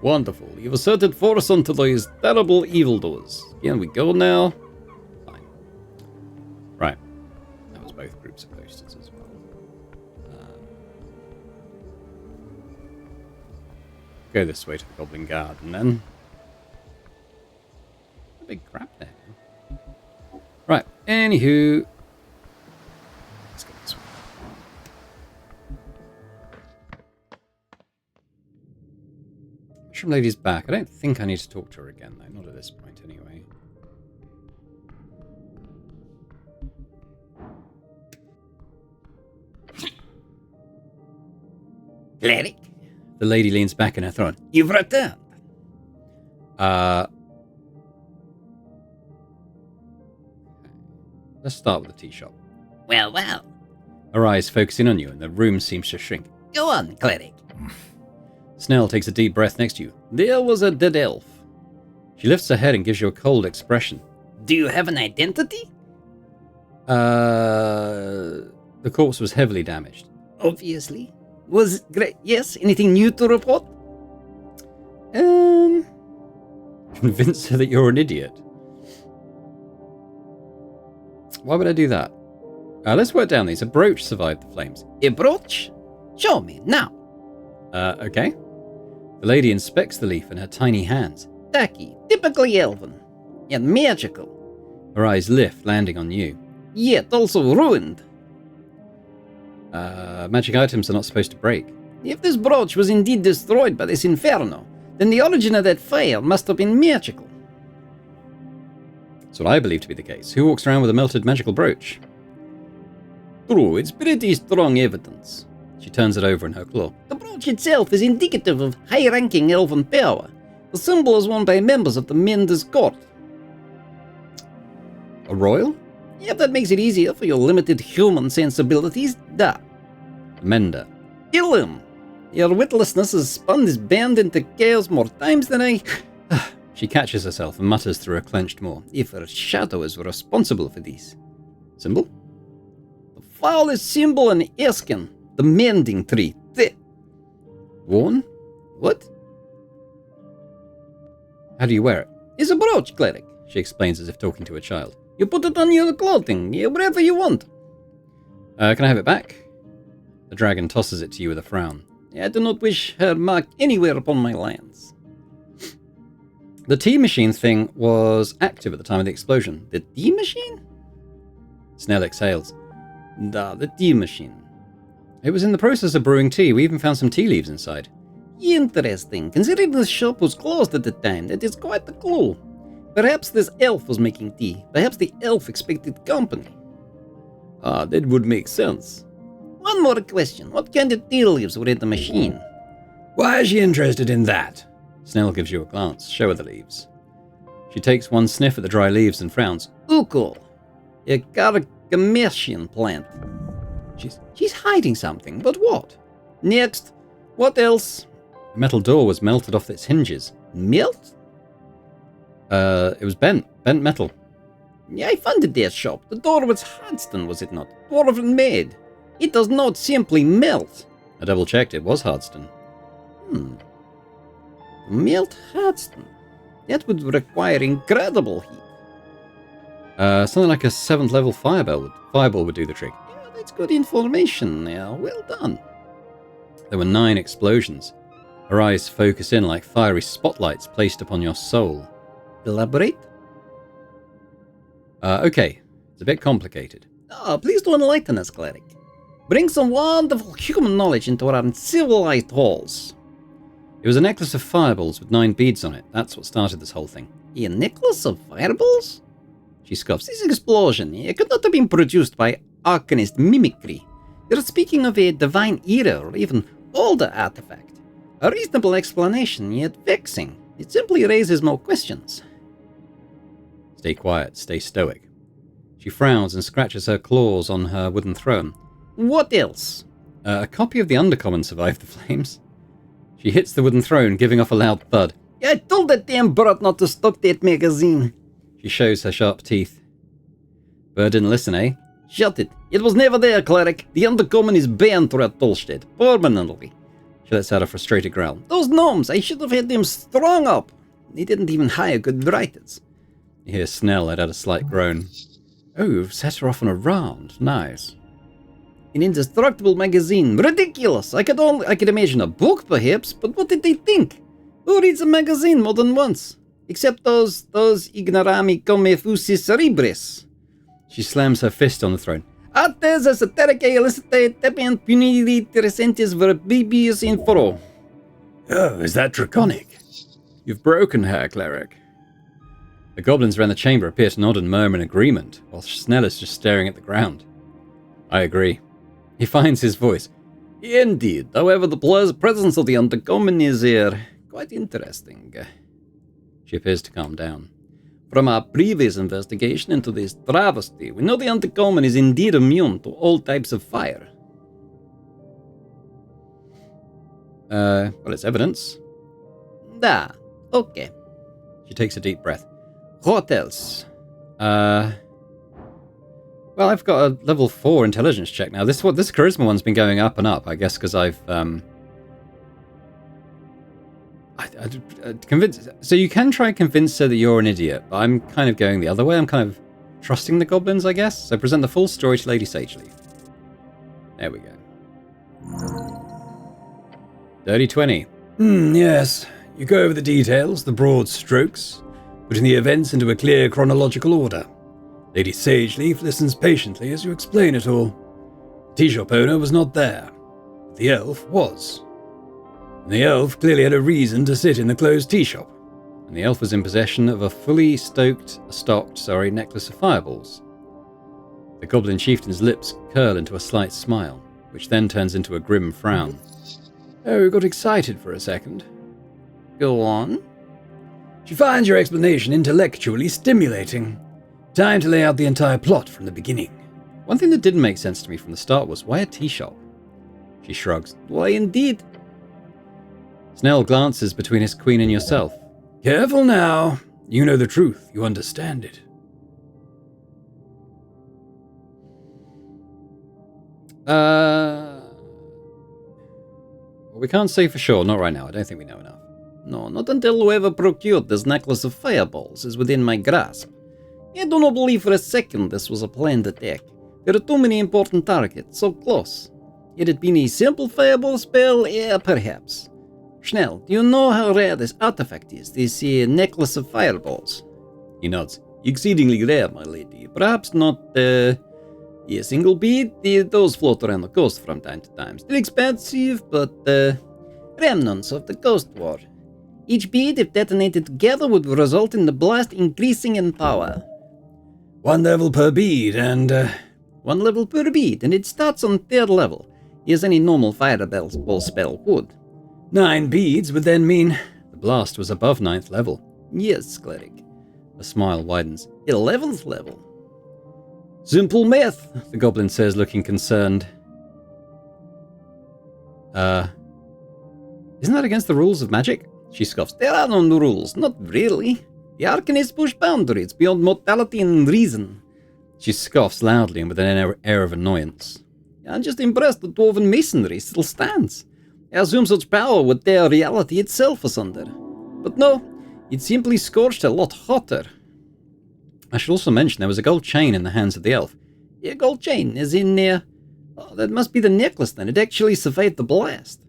Wonderful. You've asserted force onto those terrible evildoers. Can we go now? Fine. Right. That was both groups of posters as well. Go this way to the Goblin Garden then. A big crap there. Right. Anywho. Let's go this way. Mushroom Lady's back. I don't think I need to talk to her again, though. Not at this point, anyway. Cleric, The lady leans back in her throne. you've returned. Let's start with the tea shop. Well. Her eyes focusing on you, and the room seems to shrink. Go on, cleric. Snell takes a deep breath next to you. There was a dead elf. She lifts her head and gives you a cold expression. Do you have an identity? The corpse was heavily damaged. Obviously. Was great. Yes, anything new to report? Convince her that you're an idiot. Why would I do that? Let's work down these. A brooch survived the flames. A brooch? Show me, now. Okay. The lady inspects the leaf in her tiny hands. Tacky, typically elven. And magical. Her eyes lift, landing on you. Yet also ruined. Magic items are not supposed to break. If this brooch was indeed destroyed by this inferno, then the origin of that fire must have been magical. That's what I believe to be the case. Who walks around with a melted magical brooch? True, it's pretty strong evidence. She turns it over in her claw. The brooch itself is indicative of high-ranking elven power. The symbol is worn by members of the Mendes court. A royal? If that makes it easier for your limited human sensibilities, da. Mender. Kill him. Your witlessness has spun this band into chaos more times than I... She catches herself and mutters through her clenched maw. If her shadow is responsible for this. Symbol? The foulest symbol in Esken, the mending tree. The... Worn? What? How do you wear it? It's a brooch, cleric. She explains as if talking to a child. You put it on your clothing, wherever you want. Can I have it back? The dragon tosses it to you with a frown. I do not wish her mark anywhere upon my lands. The tea machine thing was active at the time of the explosion. The tea machine? Snell exhales. The tea machine. It was in the process of brewing tea. We even found some tea leaves inside. Interesting. Considering the shop was closed at the time, that is quite a clue. Perhaps this elf was making tea. Perhaps the elf expected company. That would make sense. One more question. What kind of tea leaves were in the machine? Why is she interested in that? Snell gives you a glance. Show her the leaves. She takes one sniff at the dry leaves and frowns. Ukul. A Gargametian plant. She's hiding something, but what? Next. What else? The metal door was melted off its hinges. Melt? It was bent metal. I found their shop. The door was Hardston, was it not? Dwarven made. It does not simply melt. I double-checked, it was Hardston. Melt Hardston? That would require incredible heat. Something like a 7th level fireball would do the trick. Yeah, that's good information. Yeah, well done. There were 9 explosions. Her eyes focus in like fiery spotlights placed upon your soul. Elaborate? Okay, it's a bit complicated. Please do enlighten us, cleric. Bring some wonderful human knowledge into our uncivilized halls. It was a necklace of fireballs with 9 beads on it. That's what started this whole thing. A necklace of fireballs? She scoffs. This explosion, it could not have been produced by arcanist mimicry. You're speaking of a divine era or even older artifact. A reasonable explanation, yet vexing. It simply raises more questions. Stay quiet, stay stoic. She frowns and scratches her claws on her wooden throne. What else? A copy of the Undercommon survived the flames. She hits the wooden throne, giving off a loud thud. I told that damn bird not to stock that magazine. She shows her sharp teeth. Bird didn't listen, eh? Shut it. It was never there, cleric. The Undercommon is banned throughout Tolstead, permanently. She lets out a frustrated growl. Those gnomes, I should have had them strung up. They didn't even hire good writers. You hear Snell let out a slight groan. Oh, you've set her off on a round. Nice. An indestructible magazine. Ridiculous. I could imagine a book, perhaps, but what did they think? Who reads a magazine more than once? Except those ignorami come fusis cerebris. She slams her fist on the throne. Ates esoteric illicite tepian punidi interesantes verbibius inforo. Oh, is that draconic? You've broken her, cleric. The goblins around the chamber appear to nod and murmur in agreement, while Snell is just staring at the ground. I agree. He finds his voice. Indeed. However, the presence of the Undercommon is quite interesting. She appears to calm down. From our previous investigation into this travesty, we know the Undercommon is indeed immune to all types of fire. Well, it's evidence. Okay. She takes a deep breath. What else? Well, I've got a level 4 intelligence check now. This charisma one's been going up and up, I guess, because I've convinced. So you can try and convince her that you're an idiot, but I'm kind of going the other way. I'm kind of trusting the goblins, I guess. So present the full story to Lady Sageleaf. There we go. Dirty 20. Yes. You go over the details, the broad strokes, putting the events into a clear chronological order. Lady Sageleaf listens patiently as you explain it all. The tea-shop owner was not there. The elf was. And the elf clearly had a reason to sit in the closed tea shop. And the elf was in possession of a fully stocked necklace of fireballs. The goblin chieftain's lips curl into a slight smile, which then turns into a grim frown. Oh, you got excited for a second. Go on. She finds your explanation intellectually stimulating. Time to lay out the entire plot from the beginning. One thing that didn't make sense to me from the start was, why a tea shop? She shrugs. Why indeed? Snell glances between his queen and yourself. Careful now. You know the truth. You understand it. Well, we can't say for sure. Not right now. I don't think we know enough. No, not until whoever procured this necklace of fireballs is within my grasp. I do not believe for a second this was a planned attack. There are too many important targets, so close. Had it been a simple fireball spell, perhaps. Schnell, do you know how rare this artifact is, this necklace of fireballs? He nods. Exceedingly rare, my lady. Perhaps not a single bead. Those float around the coast from time to time. Still expensive, but remnants of the Coast War. Each bead, if detonated together, would result in the blast increasing in power. 1 level per bead, and 1 level per bead, and it starts on 3rd level, as any normal fireball spell would. 9 beads would then mean... The blast was above 9th level. Yes, cleric. A smile widens. 11th level. Simple math, The goblin says, looking concerned. Isn't that against the rules of magic? She scoffs. There are no rules, not really. The Arcanists push boundaries beyond mortality and reason. She scoffs loudly and with an air of annoyance. I'm just impressed that dwarven masonry still stands. I assume such power would tear reality itself asunder. But no, it simply scorched a lot hotter. I should also mention there was a gold chain in the hands of the elf. A gold chain, as in there. Oh, that must be the necklace then. It actually survived the blast.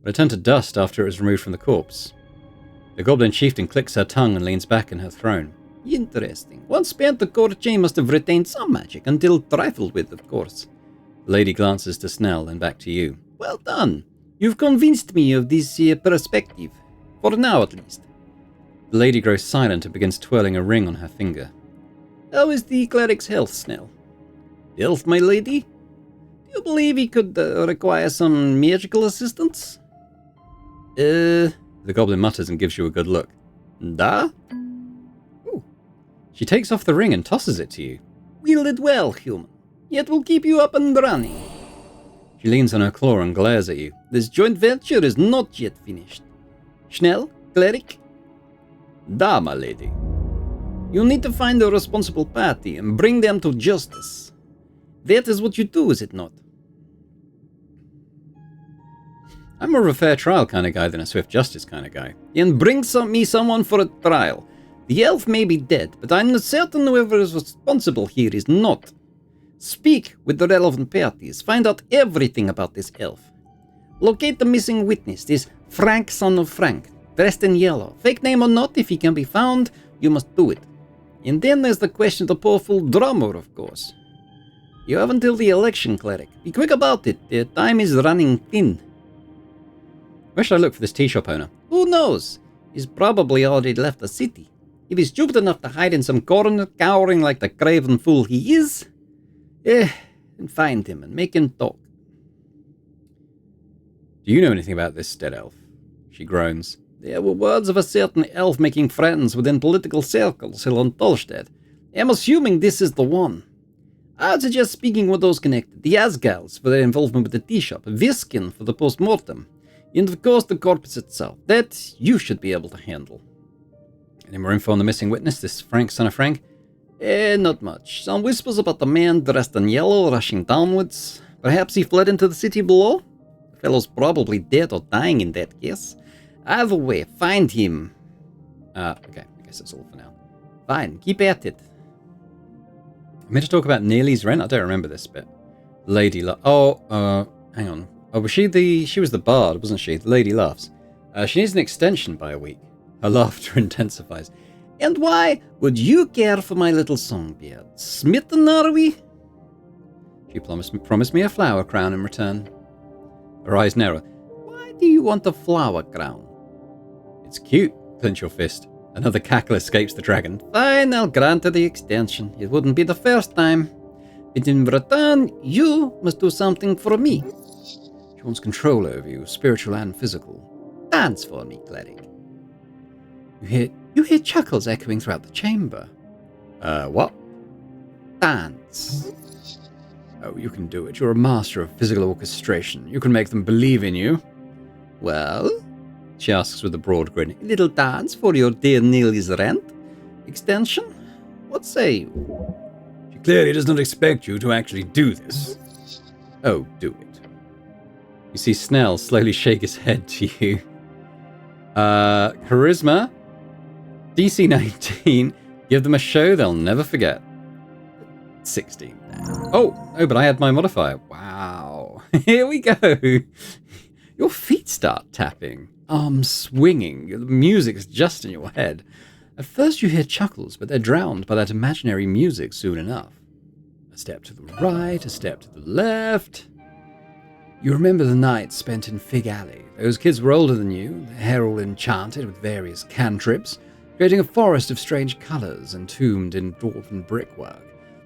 But it turned to dust after it was removed from the corpse. The goblin chieftain clicks her tongue and leans back in her throne. Interesting. Once spent, the gold chain must have retained some magic, until trifled with, of course. The lady glances to Snell, then back to you. Well done. You've convinced me of this perspective. For now, at least. The lady grows silent and begins twirling a ring on her finger. How is the cleric's health, Snell? Health, my lady? Do you believe he could require some magical assistance? The goblin mutters and gives you a good look. Da? Ooh. She takes off the ring and tosses it to you. Wield it well, human. It will keep you up and running. She leans on her claw and glares at you. This joint venture is not yet finished. Schnell, cleric? Da, my lady. You need to find the responsible party and bring them to justice. That is what you do, is it not? I'm more of a fair trial kind of guy than a swift justice kind of guy. And bring me someone for a trial. The elf may be dead, but I'm certain whoever is responsible here is not. Speak with the relevant parties. Find out everything about this elf. Locate the missing witness, this Frank son of Frank, dressed in yellow. Fake name or not, if he can be found, you must do it. And then there's the question of the powerful drummer, of course. You have until the election, cleric. Be quick about it. The time is running thin. Where should I look for this tea shop owner? Who knows? He's probably already left the city. If he's stupid enough to hide in some corner, cowering like the craven fool he is, then find him and make him talk. Do you know anything about this dead elf? She groans. There were words of a certain elf making friends within political circles here on Tolstead. I'm assuming this is the one. I'd suggest speaking with those connected. The Asgals for their involvement with the tea shop, Viskin for the post-mortem, and of course the corpse itself. That you should be able to handle. Any more info on the missing witness, this Frank son of Frank? Not much. Some whispers about the man dressed in yellow rushing downwards. Perhaps he fled into the city below? The fellow's probably dead or dying in that case. Either way, find him. Okay, I guess that's all for now. Fine, keep at it. I'm meant to talk about Neely's rent? I don't remember this bit. Lady hang on. Oh, she was the bard, wasn't she? The lady laughs. She needs an extension by a week. Her laughter intensifies. And why would you care for my little songbird? Smitten, are we? She promised me a flower crown in return. Her eyes narrow. Why do you want a flower crown? It's cute. Clench your fist. Another cackle escapes the dragon. Fine, I'll grant her the extension. It wouldn't be the first time. But in return, you must do something for me. She wants control over you, spiritual and physical. Dance for me, cleric. You hear chuckles echoing throughout the chamber. What? Dance. Oh, you can do it. You're a master of physical orchestration. You can make them believe in you. Well? She asks with a broad grin. A little dance for your dear Neely's rent? Extension? What say you? She clearly does not expect you to actually do this. Oh, do it. You see Snell slowly shake his head to you. Charisma? DC 19. Give them a show they'll never forget. 16. Oh, but I had my modifier. Wow. Here we go. Your feet start tapping. Arms swinging. The music's just in your head. At first you hear chuckles, but they're drowned by that imaginary music soon enough. A step to the right, a step to the left. You remember the nights spent in Fig Alley. Those kids were older than you, their hair all enchanted with various cantrips, creating a forest of strange colours entombed in dwarven brickwork,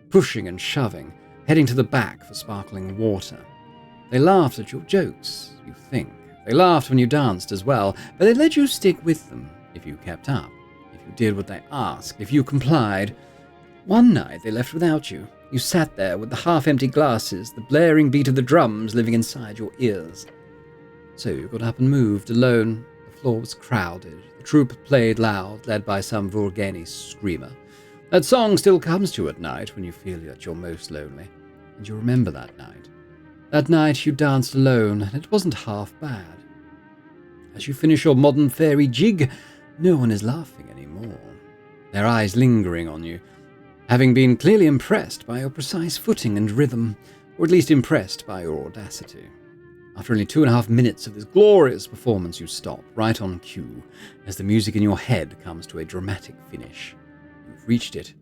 pushing and shoving, heading to the back for sparkling water. They laughed at your jokes, you think. They laughed when you danced as well, but they let you stick with them if you kept up, if you did what they asked, if you complied. One night they left without you. You sat there with the half-empty glasses, the blaring beat of the drums living inside your ears. So you got up and moved alone. The floor was crowded. The troupe played loud, led by some Vorgani screamer. That song still comes to you at night when you feel at your most lonely, and you remember that night. That night you danced alone, and it wasn't half bad. As you finish your modern fairy jig, no one is laughing anymore, their eyes lingering on you, having been clearly impressed by your precise footing and rhythm, or at least impressed by your audacity. After only 2.5 minutes of this glorious performance, you stop, right on cue, as the music in your head comes to a dramatic finish. You've reached it.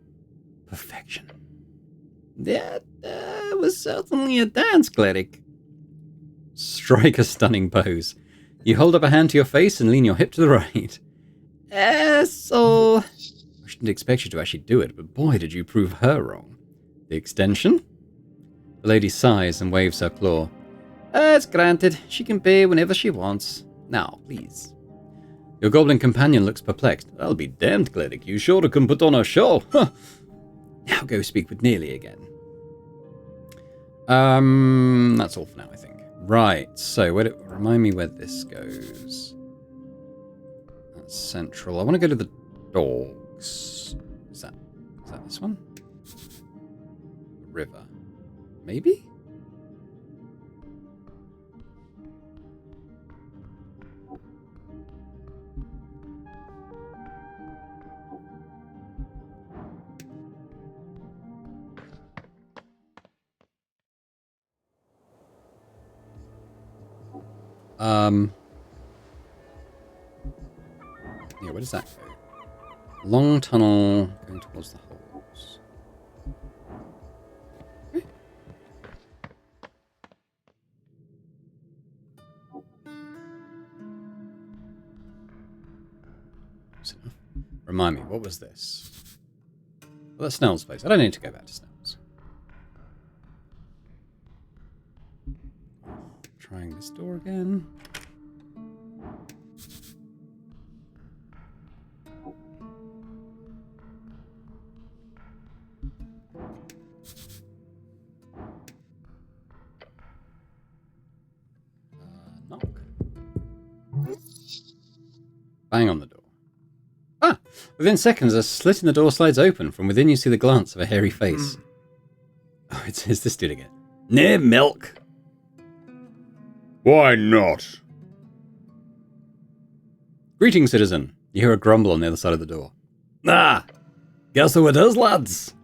Perfection. That was certainly a dance, cleric. Strike a stunning pose. You hold up a hand to your face and lean your hip to the right. So... I shouldn't expect you to actually do it, but boy, did you prove her wrong. The extension? The lady sighs and waves her claw. It's granted. She can pay whenever she wants. Now, please. Your goblin companion looks perplexed. I'll be damned, cleric. You sure can put on a show. Huh. Now go speak with Nearly again. That's all for now, I think. Right, so remind me where this goes. That's central. I want to go to the dogs. Is that this one? River. Maybe? Yeah, where does that go? Long tunnel going towards the holes. Okay. Close enough. Remind me, what was this? Well, that's Snell's place. I don't need to go back to Snell's. Trying this door again. Knock. Bang on the door. Ah! Within seconds, a slit in the door slides open. From within, you see the glance of a hairy face. Oh, it's this dude again. Near milk. Why not? Greetings, citizen. You hear a grumble on the other side of the door. Ah, guess who it is, lads?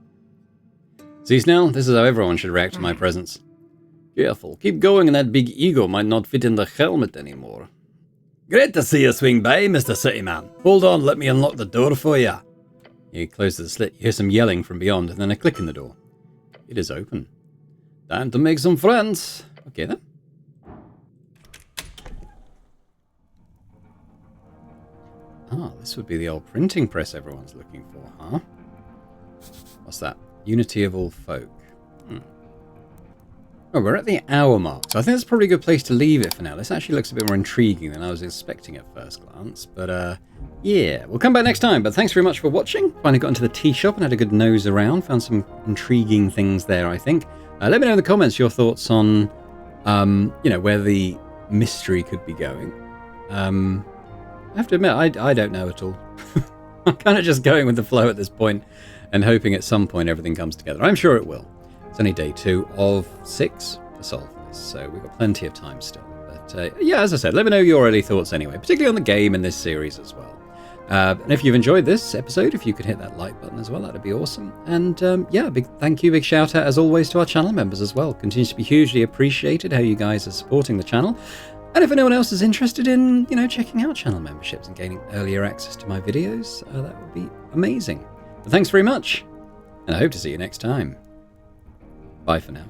See, Snell, this is how everyone should react to my presence. Careful, keep going and that big ego might not fit in the helmet anymore. Great to see you swing by, Mr. Cityman. Hold on, let me unlock the door for you. You close the slit, you hear some yelling from beyond, and then a click in the door. It is open. Time to make some friends. Okay then. Ah, this would be the old printing press everyone's looking for, huh? What's that? Unity of all folk. Oh, we're at the hour mark, so I think that's probably a good place to leave it for now. This actually looks a bit more intriguing than I was expecting at first glance. But, yeah, we'll come back next time. But thanks very much for watching. Finally got into the tea shop and had a good nose around. Found some intriguing things there, I think. Let me know in the comments your thoughts on, where the mystery could be going. I have to admit, I don't know at all. I'm kind of just going with the flow at this point and hoping at some point everything comes together. I'm sure it will. It's only day 2 of 6 to solve this, so we've got plenty of time still. But yeah, as I said, let me know your early thoughts anyway, particularly on the game and this series as well. And if you've enjoyed this episode, if you could hit that like button as well, that'd be awesome. And yeah, big thank you, big shout out as always to our channel members as well. Continues to be hugely appreciated how you guys are supporting the channel. And if anyone else is interested in, checking out channel memberships and gaining earlier access to my videos, that would be amazing. But thanks very much, and I hope to see you next time. Bye for now.